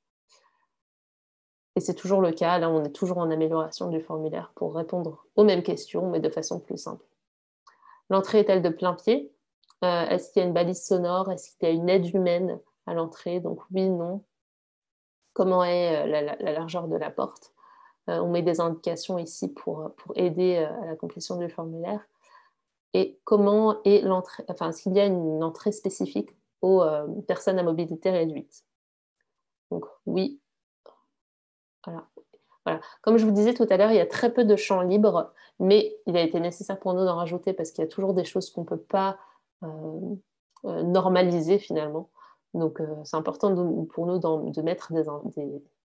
Et c'est toujours le cas. Là, on est toujours en amélioration du formulaire pour répondre aux mêmes questions, mais de façon plus simple. L'entrée est-elle de plein pied? Est-ce qu'il y a une balise sonore? Est-ce qu'il y a une aide humaine à l'entrée? Donc oui, non. Comment est la largeur de la porte? On met des indications ici pour aider à la complétion du formulaire. Et comment est l'entrée? Enfin, est-ce qu'il y a une entrée spécifique aux personnes à mobilité réduite? Donc oui. Voilà. Comme je vous disais tout à l'heure, il y a très peu de champs libres, mais il a été nécessaire pour nous d'en rajouter parce qu'il y a toujours des choses qu'on ne peut pas normaliser finalement. Donc, c'est important pour nous de mettre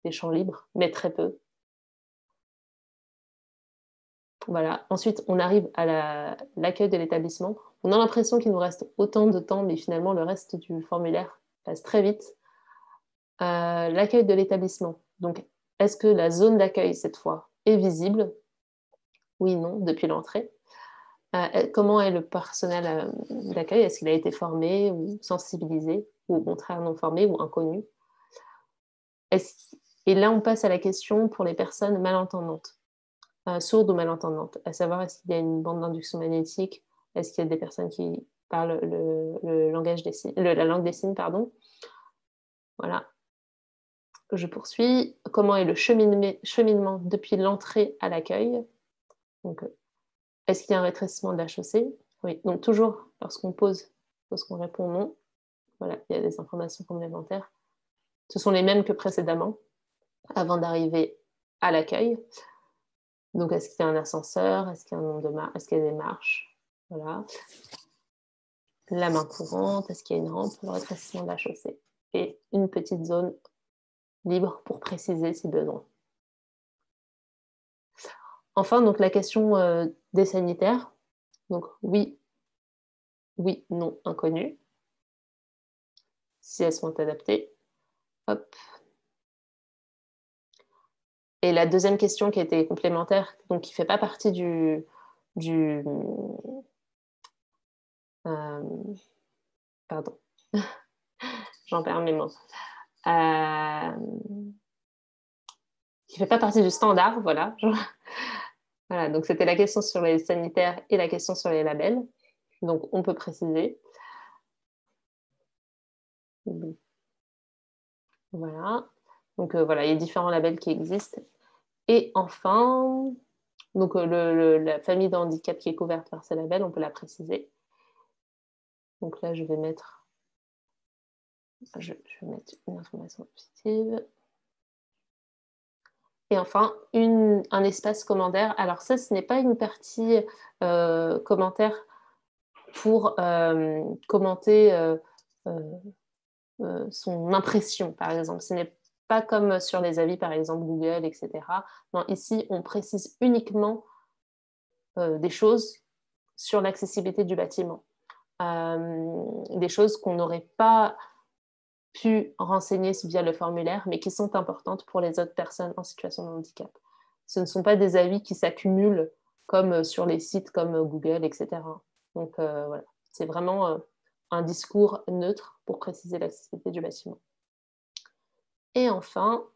des champs libres, mais très peu. Voilà. Ensuite, on arrive à l'accueil de l'établissement. On a l'impression qu'il nous reste autant de temps, mais finalement, le reste du formulaire passe très vite. L'accueil de l'établissement. Donc, est-ce que la zone d'accueil, cette fois, est visible? Oui, non, depuis l'entrée. Comment est le personnel d'accueil? Est-ce qu'il a été formé ou sensibilisé, ou au contraire non formé ou inconnu? Et là, on passe à la question pour les personnes malentendantes, sourdes ou malentendantes, à savoir est-ce qu'il y a une bande d'induction magnétique? Est-ce qu'il y a des personnes qui parlent le langage des signes, la langue des signes, pardon? Voilà. Je poursuis. Comment est le cheminement depuis l'entrée à l'accueil? Donc, Est-ce qu'il y a un rétrécissement de la chaussée? Oui. Donc toujours, lorsqu'on répond non, voilà, il y a des informations complémentaires. Ce sont les mêmes que précédemment, avant d'arriver à l'accueil. Donc, est-ce qu'il y a un ascenseur? Est-ce qu'il y a un nombre de marches? Est-ce qu'il y a des marches? Voilà. La main courante, est-ce qu'il y a une rampe? Le rétrécissement de la chaussée. Et une petite zone libre pour préciser si besoin. Enfin, donc la question des sanitaires. Donc, oui, non, inconnu. Si elles sont adaptées. Hop. Et la deuxième question qui était complémentaire, donc qui ne fait pas partie pardon, j'en perds mes mots. Qui ne fait pas partie du standard, voilà. Voilà, donc c'était la question sur les sanitaires et la question sur les labels. Donc, on peut préciser. Voilà. Donc, voilà, il y a différents labels qui existent. Et enfin, donc, la famille de handicap qui est couverte par ces labels, on peut la préciser. Donc là, je vais mettre une information positive. Et enfin, un espace commentaire. Alors ça, ce n'est pas une partie commentaire pour commenter son impression, par exemple. Ce n'est pas comme sur les avis, par exemple, Google, etc. Non, ici, on précise uniquement des choses sur l'accessibilité du bâtiment. Des choses qu'on n'aurait pas pu renseigner via le formulaire, mais qui sont importantes pour les autres personnes en situation de handicap. Ce ne sont pas des avis qui s'accumulent comme sur les sites comme Google, etc. Donc voilà, c'est vraiment un discours neutre pour préciser l'accessibilité du bâtiment. Et enfin,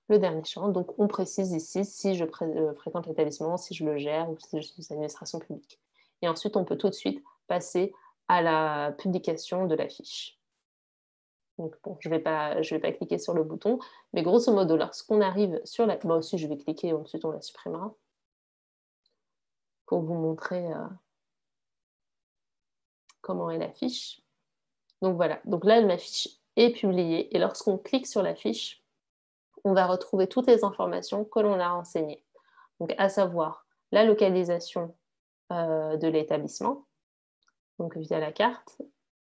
le dernier champ, donc on précise ici si je fréquente l'établissement, si je le gère ou si je suis administration publique. Et ensuite, on peut tout de suite passer à la publication de la fiche. Donc bon, je vais pas cliquer sur le bouton, mais grosso modo, lorsqu'on arrive sur la... Moi aussi, je vais cliquer et ensuite on la supprimera pour vous montrer comment est la fiche. Donc voilà, donc là, ma fiche est publiée et lorsqu'on clique sur la fiche, on va retrouver toutes les informations que l'on a renseignées. Donc à savoir la localisation de l'établissement, donc via la carte.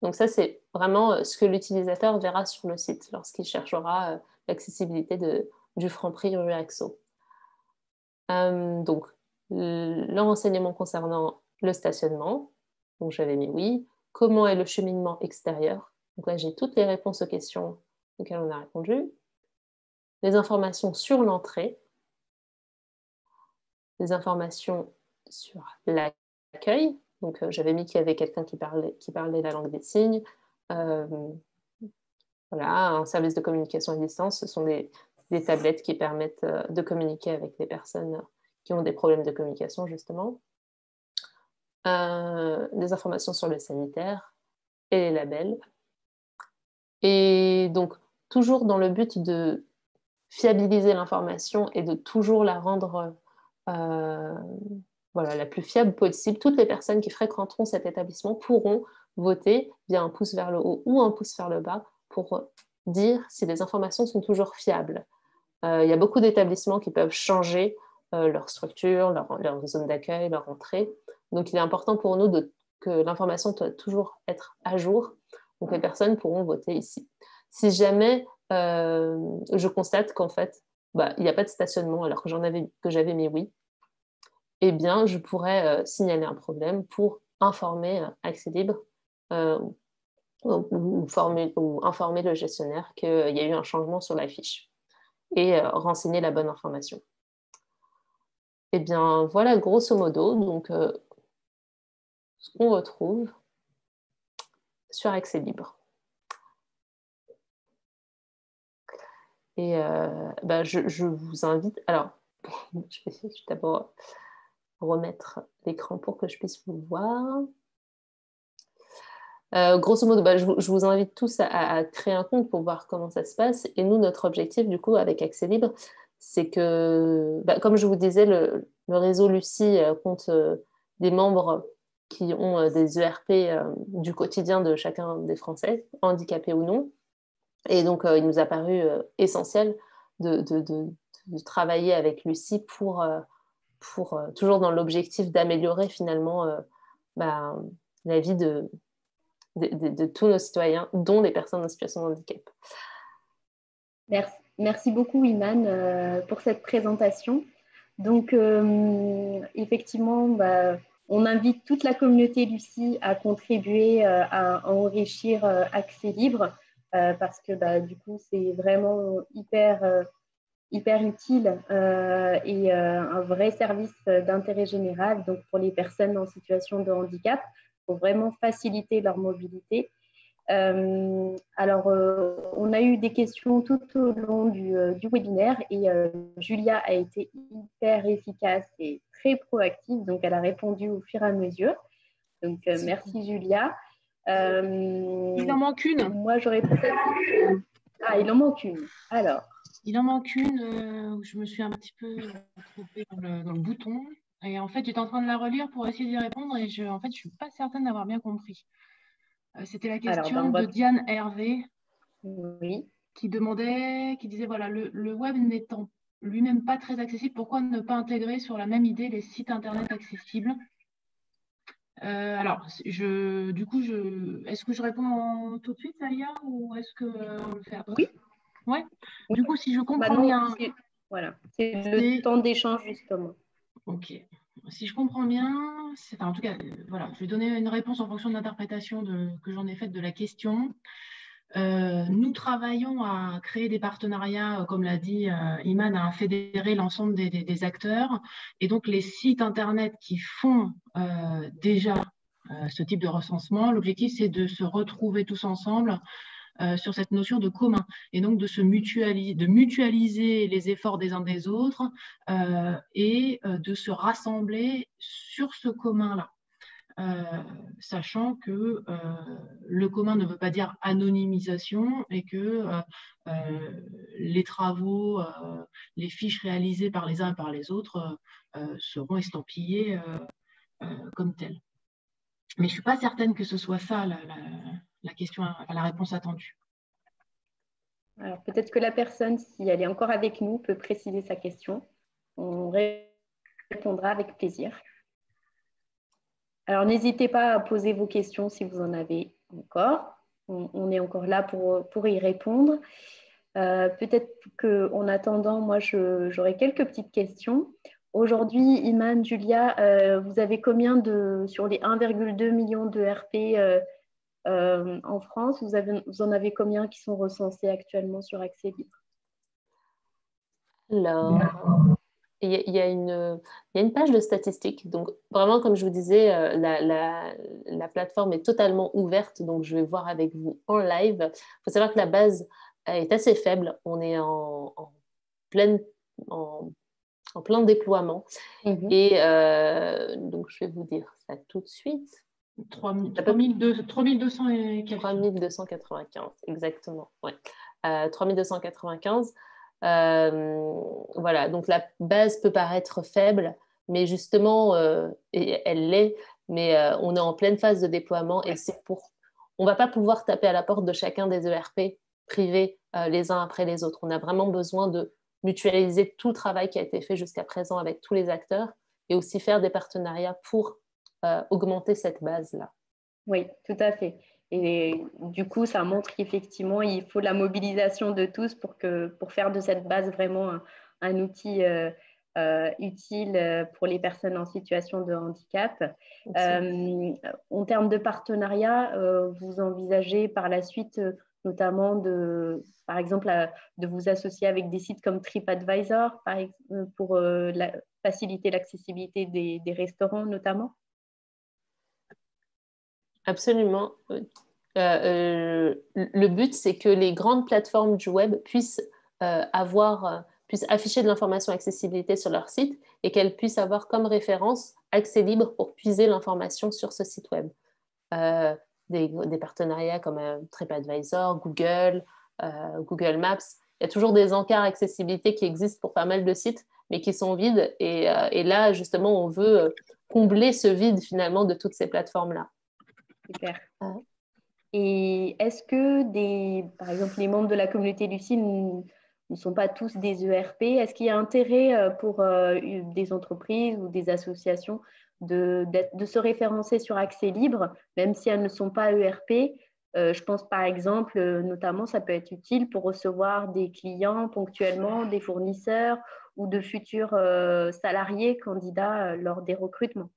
Donc ça, c'est vraiment ce que l'utilisateur verra sur le site lorsqu'il cherchera l'accessibilité du Franprix rue Axo. Donc, le renseignement concernant le stationnement, donc j'avais mis oui. Comment est le cheminement extérieur? Donc là, j'ai toutes les réponses aux questions auxquelles on a répondu. Les informations sur l'entrée, les informations sur l'accueil. Donc, j'avais mis qu'il y avait quelqu'un qui parlait la langue des signes. Voilà, un service de communication à distance, ce sont des tablettes qui permettent de communiquer avec les personnes qui ont des problèmes de communication, justement. Des informations sur le sanitaire et les labels. Et donc, toujours dans le but de fiabiliser l'information et de toujours la rendre la plus fiable possible, toutes les personnes qui fréquenteront cet établissement pourront voter via un pouce vers le haut ou un pouce vers le bas pour dire si les informations sont toujours fiables. Il y a beaucoup d'établissements qui peuvent changer leur structure, leur zone d'accueil, leur entrée. Donc, il est important pour nous que l'information doit toujours être à jour. Donc, les personnes pourront voter ici. Si jamais je constate qu'en fait, il n'y a pas de stationnement alors que j'avais mis oui, eh bien, je pourrais signaler un problème pour informer Accès Libre ou informer le gestionnaire qu'il y a eu un changement sur la fiche et renseigner la bonne information. Eh bien, voilà, grosso modo, donc, ce qu'on retrouve sur Accès Libre. Et je vous invite... Alors, je vais d'abord remettre l'écran pour que je puisse vous voir. Grosso modo, je vous invite tous à créer un compte pour voir comment ça se passe. Et nous, notre objectif, du coup, avec Accès Libre, c'est que, comme je vous disais, le réseau Lucie compte des membres qui ont des ERP du quotidien de chacun des Français, handicapés ou non. Et donc, il nous a paru essentiel de travailler avec Lucie pour toujours dans l'objectif d'améliorer finalement la vie de tous nos citoyens, dont les personnes en situation de handicap. Merci beaucoup, Iman, pour cette présentation. Donc, effectivement, on invite toute la communauté Lucie à contribuer à enrichir Accès Libre parce que du coup, c'est vraiment hyper utile et un vrai service d'intérêt général donc pour les personnes en situation de handicap pour vraiment faciliter leur mobilité. Alors, on a eu des questions tout au long du webinaire et Julia a été hyper efficace et très proactive, donc elle a répondu au fur et à mesure. Donc, merci Julia. Il en manque une. Moi, j'aurais peut-être... Ah, il en manque une. Alors. Il en manque une où je me suis un petit peu trompée dans le bouton. Et en fait, j'étais en train de la relire pour essayer d'y répondre et je ne suis pas certaine d'avoir bien compris. C'était la question de Diane Hervé qui disait, voilà, le web n'étant lui-même pas très accessible, pourquoi ne pas intégrer sur la même idée les sites internet accessibles? Alors, du coup, est-ce que je réponds tout de suite, Alia, ou est-ce que le faire après? Oui. Ouais. Du coup, si je comprends bien... Voilà, c'est le temps d'échange, justement. Ok. Si je comprends bien, en tout cas, voilà, je vais donner une réponse en fonction de l'interprétation que j'en ai faite de la question. Nous travaillons à créer des partenariats, comme l'a dit Iman, à fédérer l'ensemble des acteurs. Et donc, les sites Internet qui font déjà ce type de recensement, l'objectif, c'est de se retrouver tous ensemble sur cette notion de commun et donc de mutualiser les efforts des uns des autres et de se rassembler sur ce commun-là. Sachant que le commun ne veut pas dire anonymisation et que les travaux, les fiches réalisées par les uns et par les autres seront estampillées comme telles. Mais je ne suis pas certaine que ce soit ça la question, la réponse attendue. Alors peut-être que la personne, si elle est encore avec nous, peut préciser sa question. On répondra avec plaisir. Alors n'hésitez pas à poser vos questions si vous en avez encore. On est encore là pour y répondre. Peut-être qu'en attendant, moi j'aurais quelques petites questions. Aujourd'hui, Iman, Julia, vous avez combien sur les 1,2 million de RP en France, vous en avez combien qui sont recensés actuellement sur Accès Libre? Alors, il y a une page de statistiques. Donc, vraiment, comme je vous disais, la plateforme est totalement ouverte. Donc, je vais voir avec vous en live. Il faut savoir que la base est assez faible. On est en plein déploiement. Et donc, je vais vous dire ça tout de suite. 3200 et quelques. 3295, exactement. Ouais. 3295. Voilà, donc la base peut paraître faible, mais justement, et elle l'est, mais on est en pleine phase de déploiement et on ne va pas pouvoir taper à la porte de chacun des ERP privés les uns après les autres. On a vraiment besoin de mutualiser tout le travail qui a été fait jusqu'à présent avec tous les acteurs et aussi faire des partenariats pour augmenter cette base-là. Oui, tout à fait. Et du coup, ça montre qu'effectivement, il faut la mobilisation de tous pour faire de cette base vraiment un outil utile pour les personnes en situation de handicap. En termes de partenariat, vous envisagez par la suite notamment par exemple, de vous associer avec des sites comme TripAdvisor pour faciliter l'accessibilité des restaurants notamment? Absolument. Le but, c'est que les grandes plateformes du web puissent afficher de l'information accessibilité sur leur site et qu'elles puissent avoir comme référence Accès Libre pour puiser l'information sur ce site web. Des partenariats comme TripAdvisor, Google Maps. Il y a toujours des encarts accessibilité qui existent pour pas mal de sites, mais qui sont vides. Et là, justement, on veut combler ce vide finalement de toutes ces plateformes-là. Super. Et est-ce que, par exemple, les membres de la communauté Lucile ne sont pas tous des ERP? Est-ce qu'il y a intérêt pour des entreprises ou des associations de se référencer sur accès libre, même si elles ne sont pas ERP? Je pense par exemple, notamment, ça peut être utile pour recevoir des clients ponctuellement, des fournisseurs ou de futurs salariés candidats lors des recrutements.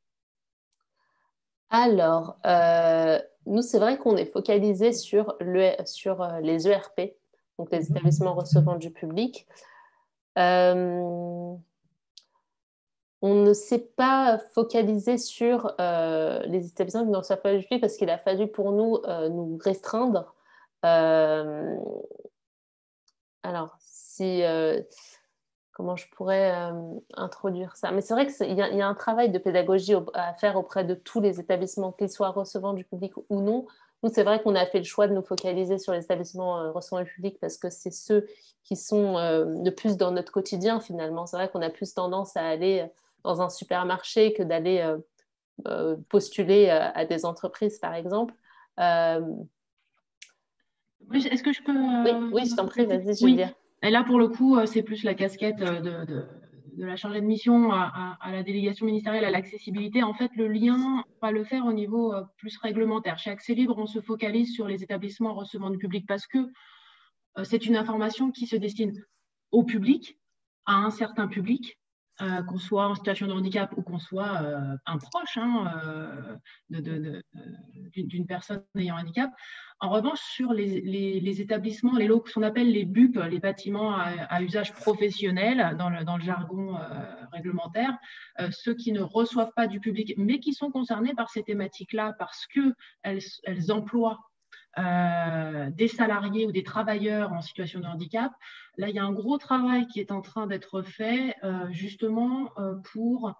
Alors, nous, c'est vrai qu'on est focalisé sur les ERP, donc les établissements recevant du public. On ne s'est pas focalisé sur les établissements qui ne reçoivent pas du public parce qu'il a fallu pour nous nous restreindre. Alors, comment je pourrais introduire ça? Mais c'est vrai qu'il y a un travail de pédagogie à faire auprès de tous les établissements, qu'ils soient recevant du public ou non. Nous, c'est vrai qu'on a fait le choix de nous focaliser sur les établissements recevant du public parce que c'est ceux qui sont le plus dans notre quotidien finalement. C'est vrai qu'on a plus tendance à aller dans un supermarché que d'aller postuler à des entreprises, par exemple. Est-ce que je peux… Oui, je t'en prie, vas-y, Oui. Julia. Et là, pour le coup, c'est plus la casquette de la chargée de mission à la délégation ministérielle à l'accessibilité. En fait, le lien, on va le faire au niveau plus réglementaire. Chez Accès Libre, on se focalise sur les établissements recevant du public parce que c'est une information qui se destine au public, à un certain public, qu'on soit en situation de handicap ou qu'on soit un proche d'une personne ayant un handicap. En revanche, sur les établissements, ce qu'on appelle les BUP, les bâtiments à usage professionnel dans le jargon réglementaire, ceux qui ne reçoivent pas du public, mais qui sont concernés par ces thématiques-là parce qu'elles emploient des salariés ou des travailleurs en situation de handicap. Là, il y a un gros travail qui est en train d'être fait justement pour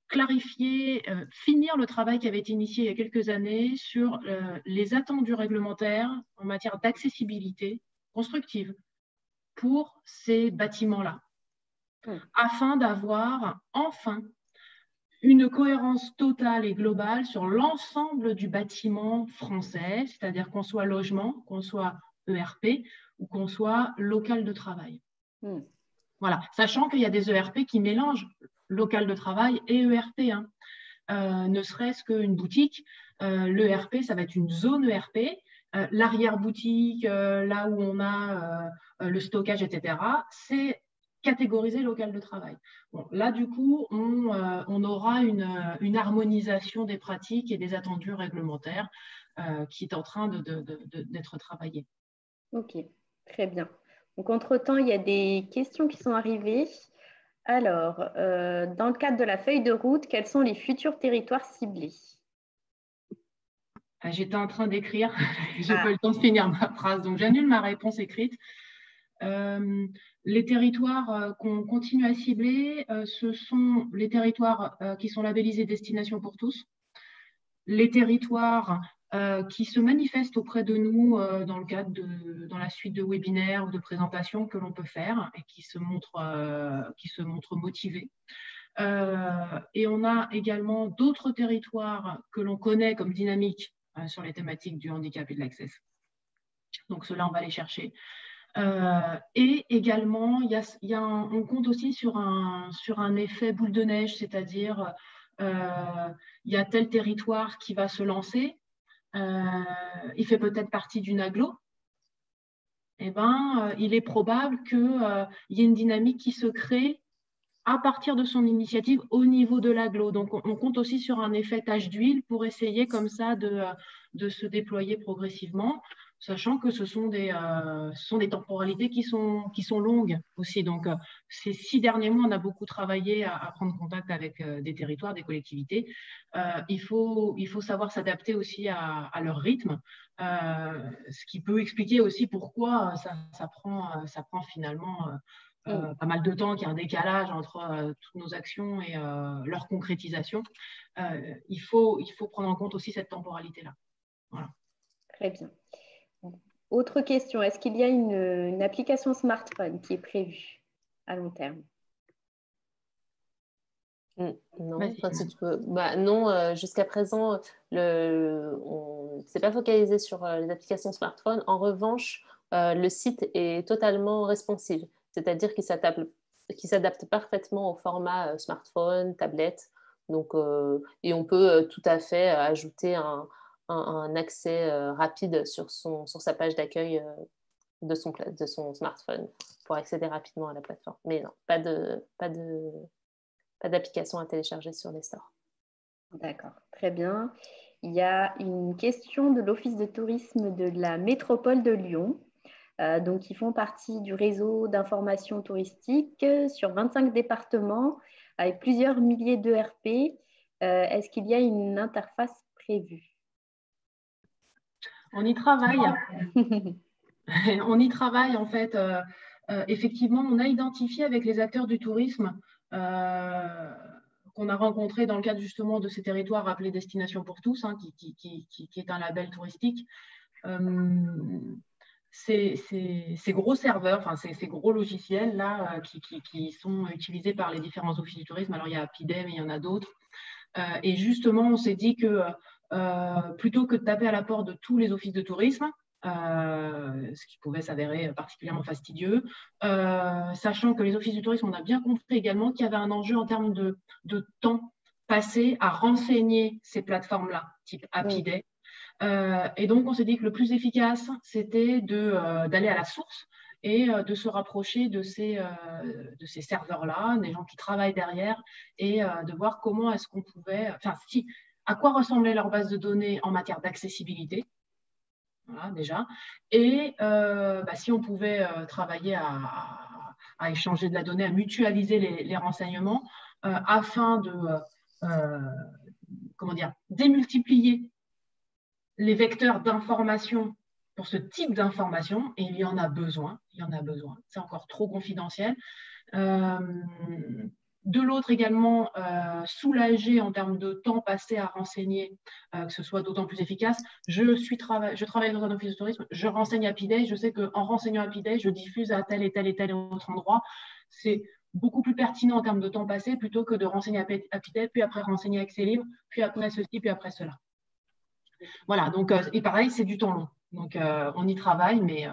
clarifier, finir le travail qui avait été initié il y a quelques années sur les attendus réglementaires en matière d'accessibilité constructive pour ces bâtiments-là, afin d'avoir enfin une cohérence totale et globale sur l'ensemble du bâtiment français, c'est-à-dire qu'on soit logement, qu'on soit ERP ou qu'on soit local de travail. Voilà, sachant qu'il y a des ERP qui mélangent local de travail et ERP. Ne serait-ce qu'une boutique, l'ERP, ça va être une zone ERP. L'arrière-boutique, là où on a le stockage, etc., c'est catégorisé local de travail. Bon, là, du coup, on aura une harmonisation des pratiques et des attendus réglementaires qui est en train d'être travaillée. Ok, très bien. Donc, entre-temps, il y a des questions qui sont arrivées. Alors, dans le cadre de la feuille de route, quels sont les futurs territoires ciblés? J'étais en train d'écrire, je n'ai pas eu le temps de finir ma phrase, donc j'annule ma réponse écrite. Les territoires qu'on continue à cibler, ce sont les territoires qui sont labellisés Destination pour tous, les territoires qui se manifestent auprès de nous dans la suite de webinaires ou de présentations que l'on peut faire et qui se montrent motivés. Et on a également d'autres territoires que l'on connaît comme dynamiques sur les thématiques du handicap et de l'accès. Donc ceux-là, on va les chercher. Et également, on compte aussi sur un effet boule de neige, c'est-à-dire il y a tel territoire qui va se lancer, il fait peut-être partie d'une agglo, il est probable qu'il y ait une dynamique qui se crée à partir de son initiative au niveau de l'agglo. Donc, on compte aussi sur un effet tache d'huile pour essayer comme ça de se déployer progressivement, sachant que ce sont des temporalités qui sont longues aussi. Donc, ces 6 derniers mois, on a beaucoup travaillé à prendre contact avec des territoires, des collectivités. Il faut savoir s'adapter aussi à leur rythme, ce qui peut expliquer aussi pourquoi ça prend finalement pas mal de temps, qu'il y a un décalage entre toutes nos actions et leur concrétisation. Il faut prendre en compte aussi cette temporalité-là. Voilà. Très bien. Autre question, est-ce qu'il y a une application smartphone qui est prévue? à long terme? Non, Vas-y, enfin, si tu peux. Non, jusqu'à présent, on ne s'est pas focalisé sur les applications smartphone. En revanche, le site est totalement responsive, c'est-à-dire qu'il s'adapte parfaitement au format smartphone, tablette. Donc, et on peut tout à fait ajouter un accès rapide sur sa page d'accueil de son smartphone pour accéder rapidement à la plateforme. Mais non, pas d'application à télécharger sur les stores. D'accord, très bien. Il y a une question de l'Office de tourisme de la métropole de Lyon. Donc, ils font partie du réseau d'information touristique sur 25 départements avec plusieurs milliers d'ERP. Est-ce qu'il y a une interface prévue? On y travaille. On y travaille en fait. Effectivement, on a identifié avec les acteurs du tourisme qu'on a rencontrés dans le cadre justement de ces territoires appelés Destination pour tous, hein, qui est un label touristique. Ces gros serveurs, enfin ces gros logiciels là qui sont utilisés par les différents offices du tourisme. Alors il y a Apidem et il y en a d'autres. Et justement, on s'est dit que plutôt que de taper à la porte de tous les offices de tourisme, ce qui pouvait s'avérer particulièrement fastidieux, sachant que les offices du tourisme, on a bien compris également qu'il y avait un enjeu en termes de temps passé à renseigner ces plateformes-là, type Apiday. Et donc, on s'est dit que le plus efficace, c'était d'aller à la source et de se rapprocher de ces serveurs-là, des gens qui travaillent derrière, et de voir comment est-ce qu'on pouvait, à quoi ressemblait leur base de données en matière d'accessibilité, voilà, déjà, et si on pouvait travailler à échanger de la donnée, à mutualiser les renseignements afin de démultiplier les vecteurs d'information pour ce type d'information, et il y en a besoin, c'est encore trop confidentiel. De l'autre également, soulager en termes de temps passé à renseigner, que ce soit d'autant plus efficace. Je travaille dans un office de tourisme, je renseigne Apiday, je sais qu'en renseignant Apiday, je diffuse à tel et tel et tel autre endroit. C'est beaucoup plus pertinent en termes de temps passé plutôt que de renseigner Apiday, puis après renseigner Accélib, puis après ceci, puis après cela. Voilà, donc, et pareil, c'est du temps long. Donc, on y travaille, mais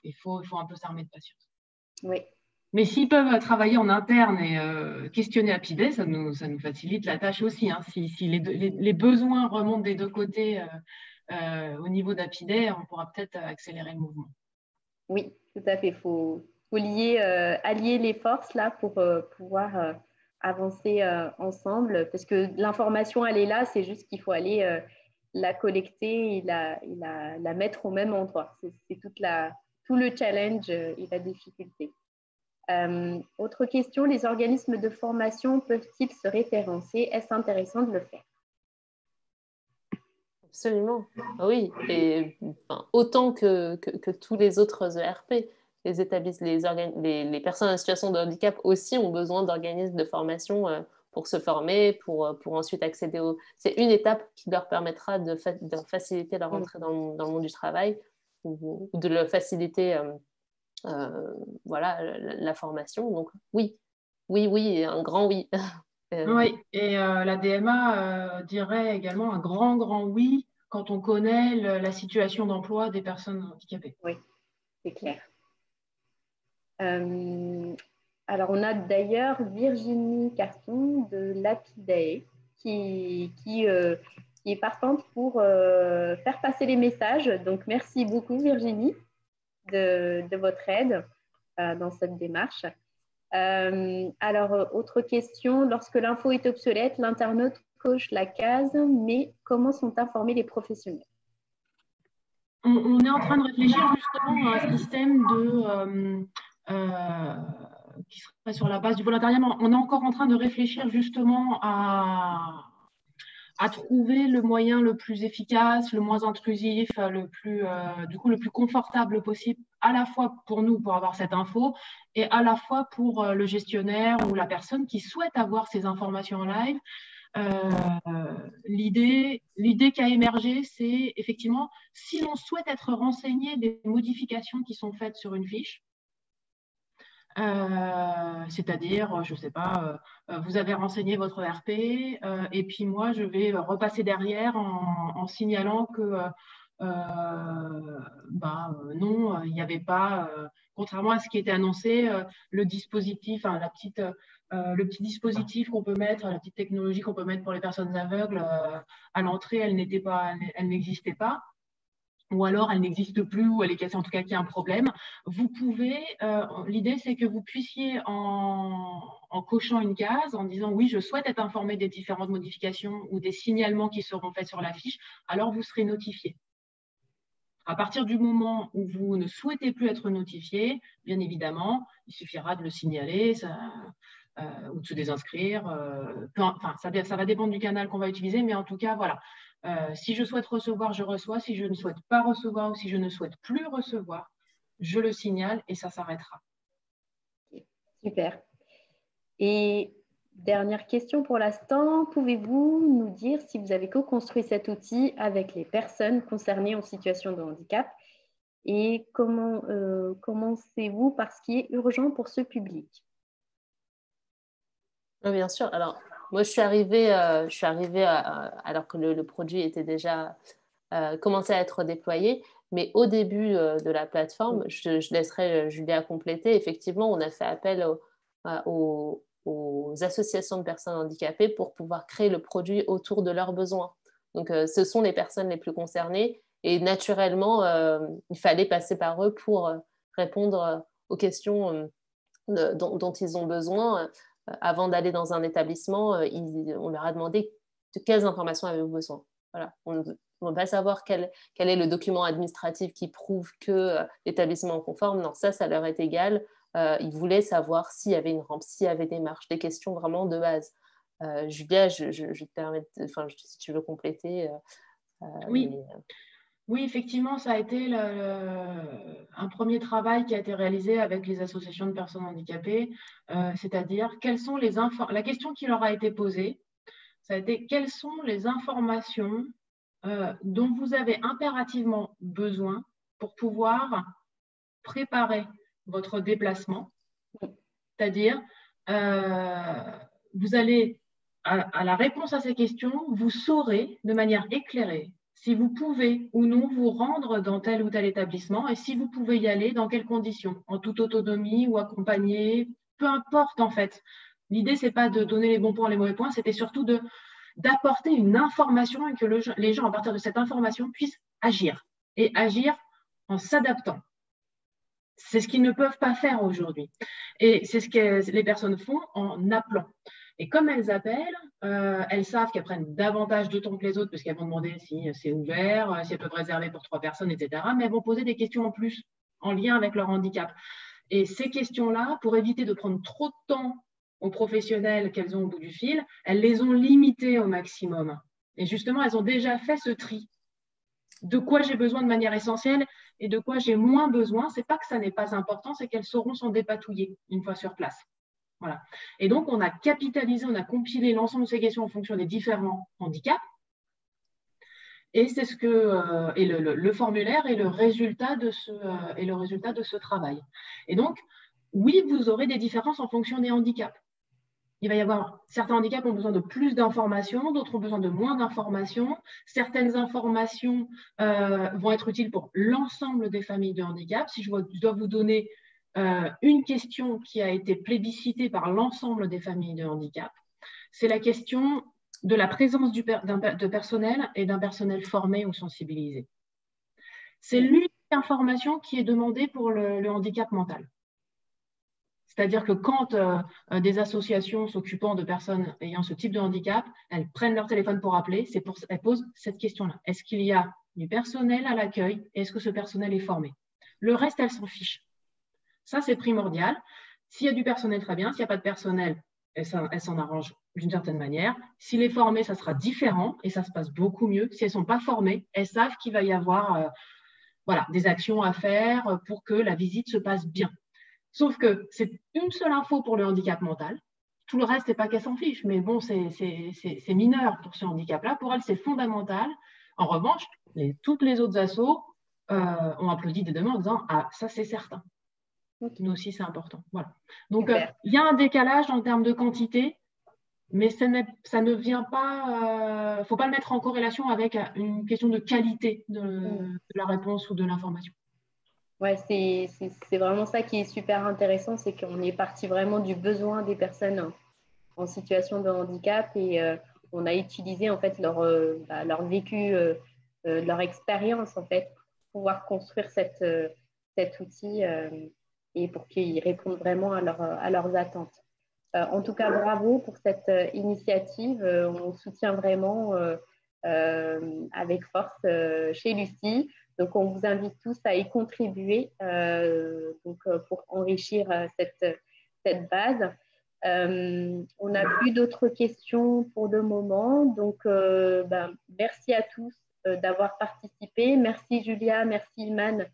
il faut un peu s'armer de patience. Oui. Mais s'ils peuvent travailler en interne et questionner Apiday, ça nous facilite la tâche aussi. Hein. Si les besoins remontent des deux côtés au niveau d'Apiday, on pourra peut-être accélérer le mouvement. Oui, tout à fait. Il faut allier les forces là pour pouvoir avancer ensemble, parce que l'information, elle est là, c'est juste qu'il faut aller la collecter et la mettre au même endroit. C'est tout le challenge et la difficulté. Autre question, les organismes de formation peuvent-ils se référencer? Est-ce intéressant de le faire? Absolument, oui. Et autant que tous les autres ERP. Les personnes en situation de handicap aussi ont besoin d'organismes de formation pour se former, pour ensuite accéder au... C'est une étape qui leur permettra de faciliter leur entrée dans le monde du travail ou de leur faciliter la formation. Donc oui, un grand oui. Oui, et la DMA dirait également un grand oui quand on connaît la situation d'emploi des personnes handicapées. Oui, c'est clair. Alors, on a d'ailleurs Virginie Carton de Lapidae qui est partante pour faire passer les messages. Donc, merci beaucoup Virginie de votre aide dans cette démarche. Alors, autre question, lorsque l'info est obsolète, l'internaute coche la case, mais comment sont informés les professionnels? On est en train de réfléchir justement à un système qui serait sur la base du volontariat. On est encore en train de réfléchir justement à trouver le moyen le plus efficace, le moins intrusif, le plus confortable possible, à la fois pour nous, pour avoir cette info, et à la fois pour le gestionnaire ou la personne qui souhaite avoir ces informations en live. L'idée qui a émergé, c'est effectivement, si l'on souhaite être renseigné des modifications qui sont faites sur une fiche, C'est-à-dire, je ne sais pas, vous avez renseigné votre RP et puis moi, je vais repasser derrière en signalant que non, il n'y avait pas, contrairement à ce qui était annoncé, le dispositif, hein, le petit dispositif qu'on peut mettre, la petite technologie qu'on peut mettre pour les personnes aveugles à l'entrée, elle n'existait pas. Ou alors elle n'existe plus, ou elle est cassée, en tout cas qu'il y a un problème. Vous pouvez, l'idée c'est que vous puissiez, en cochant une case, en disant oui, je souhaite être informé des différentes modifications ou des signalements qui seront faits sur la fiche, alors vous serez notifié. À partir du moment où vous ne souhaitez plus être notifié, bien évidemment, il suffira de le signaler ou de se désinscrire. Enfin, ça va dépendre du canal qu'on va utiliser, mais en tout cas, voilà. Si je souhaite recevoir, je reçois. Si je ne souhaite pas recevoir ou si je ne souhaite plus recevoir, je le signale et ça s'arrêtera. Super. Et dernière question pour l'instant, pouvez-vous nous dire si vous avez co-construit cet outil avec les personnes concernées en situation de handicap et comment commencez-vous par ce qui est urgent pour ce public? Bien sûr. Alors, moi, je suis arrivée alors que le produit était déjà commençait à être déployé. Mais au début de la plateforme, je laisserai Julia compléter. Effectivement, on a fait appel aux associations de personnes handicapées pour pouvoir créer le produit autour de leurs besoins. Donc, ce sont les personnes les plus concernées. Et naturellement, il fallait passer par eux pour répondre aux questions dont ils ont besoin. Avant d'aller dans un établissement, on leur a demandé de quelles informations avez-vous besoin. Voilà. On ne va pas savoir quel est le document administratif qui prouve que l'établissement est conforme. Non, ça leur est égal. Ils voulaient savoir s'il y avait une rampe, s'il y avait des marches, des questions vraiment de base. Julia, je te permets, si tu veux compléter. Oui. Oui, effectivement, ça a été un premier travail qui a été réalisé avec les associations de personnes handicapées, c'est-à-dire la question qui leur a été posée, ça a été quelles sont les informations dont vous avez impérativement besoin pour pouvoir préparer votre déplacement, c'est-à-dire vous allez, à la réponse à ces questions, vous saurez de manière éclairée si vous pouvez ou non vous rendre dans tel ou tel établissement et si vous pouvez y aller, dans quelles conditions, en toute autonomie ou accompagné, peu importe en fait. L'idée, ce n'est pas de donner les bons points, les mauvais points, c'était surtout d'apporter une information et que les gens, à partir de cette information, puissent agir et agir en s'adaptant. C'est ce qu'ils ne peuvent pas faire aujourd'hui. Et c'est ce que les personnes font en appelant. Et comme elles appellent, elles savent qu'elles prennent davantage de temps que les autres parce qu'elles vont demander si c'est ouvert, si elles peuvent réserver pour 3 personnes, etc. Mais elles vont poser des questions en plus en lien avec leur handicap. Et ces questions-là, pour éviter de prendre trop de temps aux professionnels qu'elles ont au bout du fil, elles les ont limitées au maximum. Et justement, elles ont déjà fait ce tri. De quoi j'ai besoin de manière essentielle et de quoi j'ai moins besoin. Ce n'est pas que ça n'est pas important, c'est qu'elles sauront s'en dépatouiller une fois sur place. Voilà. Et donc, on a capitalisé, on a compilé l'ensemble de ces questions en fonction des différents handicaps. Et c'est ce que le formulaire est le résultat de ce travail. Et donc, oui, vous aurez des différences en fonction des handicaps. Il va y avoir certains handicaps ont besoin de plus d'informations, d'autres ont besoin de moins d'informations. Certaines informations vont être utiles pour l'ensemble des familles de handicap. Si je dois vous donner une question qui a été plébiscitée par l'ensemble des familles de handicap, c'est la question de la présence de personnel et d'un personnel formé ou sensibilisé. C'est l'unique information qui est demandée pour le handicap mental. C'est-à-dire que quand des associations s'occupant de personnes ayant ce type de handicap, elles prennent leur téléphone pour appeler, elles posent cette question-là. Est-ce qu'il y a du personnel à l'accueil et est-ce que ce personnel est formé? Le reste, elles s'en fichent. Ça, c'est primordial. S'il y a du personnel, très bien. S'il n'y a pas de personnel, elles s'en arrangent d'une certaine manière. S'il est formé, ça sera différent et ça se passe beaucoup mieux. Si elles ne sont pas formées, elles savent qu'il va y avoir des actions à faire pour que la visite se passe bien. Sauf que c'est une seule info pour le handicap mental. Tout le reste, c'est pas qu'elle s'en fiche, mais bon, c'est mineur pour ce handicap-là. Pour elle, c'est fondamental. En revanche, toutes les autres assos ont applaudi des demandes en disant « Ah, ça, c'est certain ». Okay. Nous aussi, c'est important. Voilà. Donc, Super. il y a un décalage en termes de quantité, mais ça ne vient pas, faut pas le mettre en corrélation avec une question de qualité de la réponse ou de l'information. Ouais, c'est vraiment ça qui est super intéressant, c'est qu'on est parti vraiment du besoin des personnes en situation de handicap et on a utilisé en fait leur vécu, leur expérience en fait pour pouvoir construire cet outil et pour qu'ils répondent vraiment à leurs attentes. En tout cas, bravo pour cette initiative. On soutient vraiment avec force chez Lucie. Donc, on vous invite tous à y contribuer pour enrichir cette base. On n'a plus d'autres questions pour le moment. Donc, merci à tous d'avoir participé. Merci Julia, merci Iman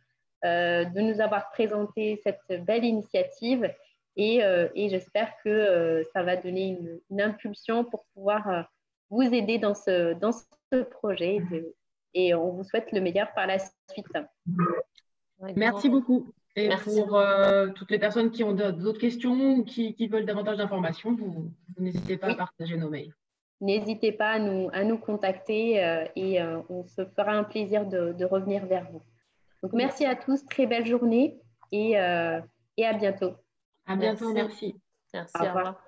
de nous avoir présenté cette belle initiative. Et j'espère que ça va donner une impulsion pour pouvoir vous aider dans ce projet. Et on vous souhaite le meilleur par la suite. Merci beaucoup. Et Merci. pour toutes les personnes qui ont d'autres questions ou qui veulent davantage d'informations, vous n'hésitez pas à partager nos mails. N'hésitez pas à nous contacter et on se fera un plaisir de revenir vers vous. Donc, merci à tous, très belle journée et à bientôt. À bientôt, merci. Merci, au revoir.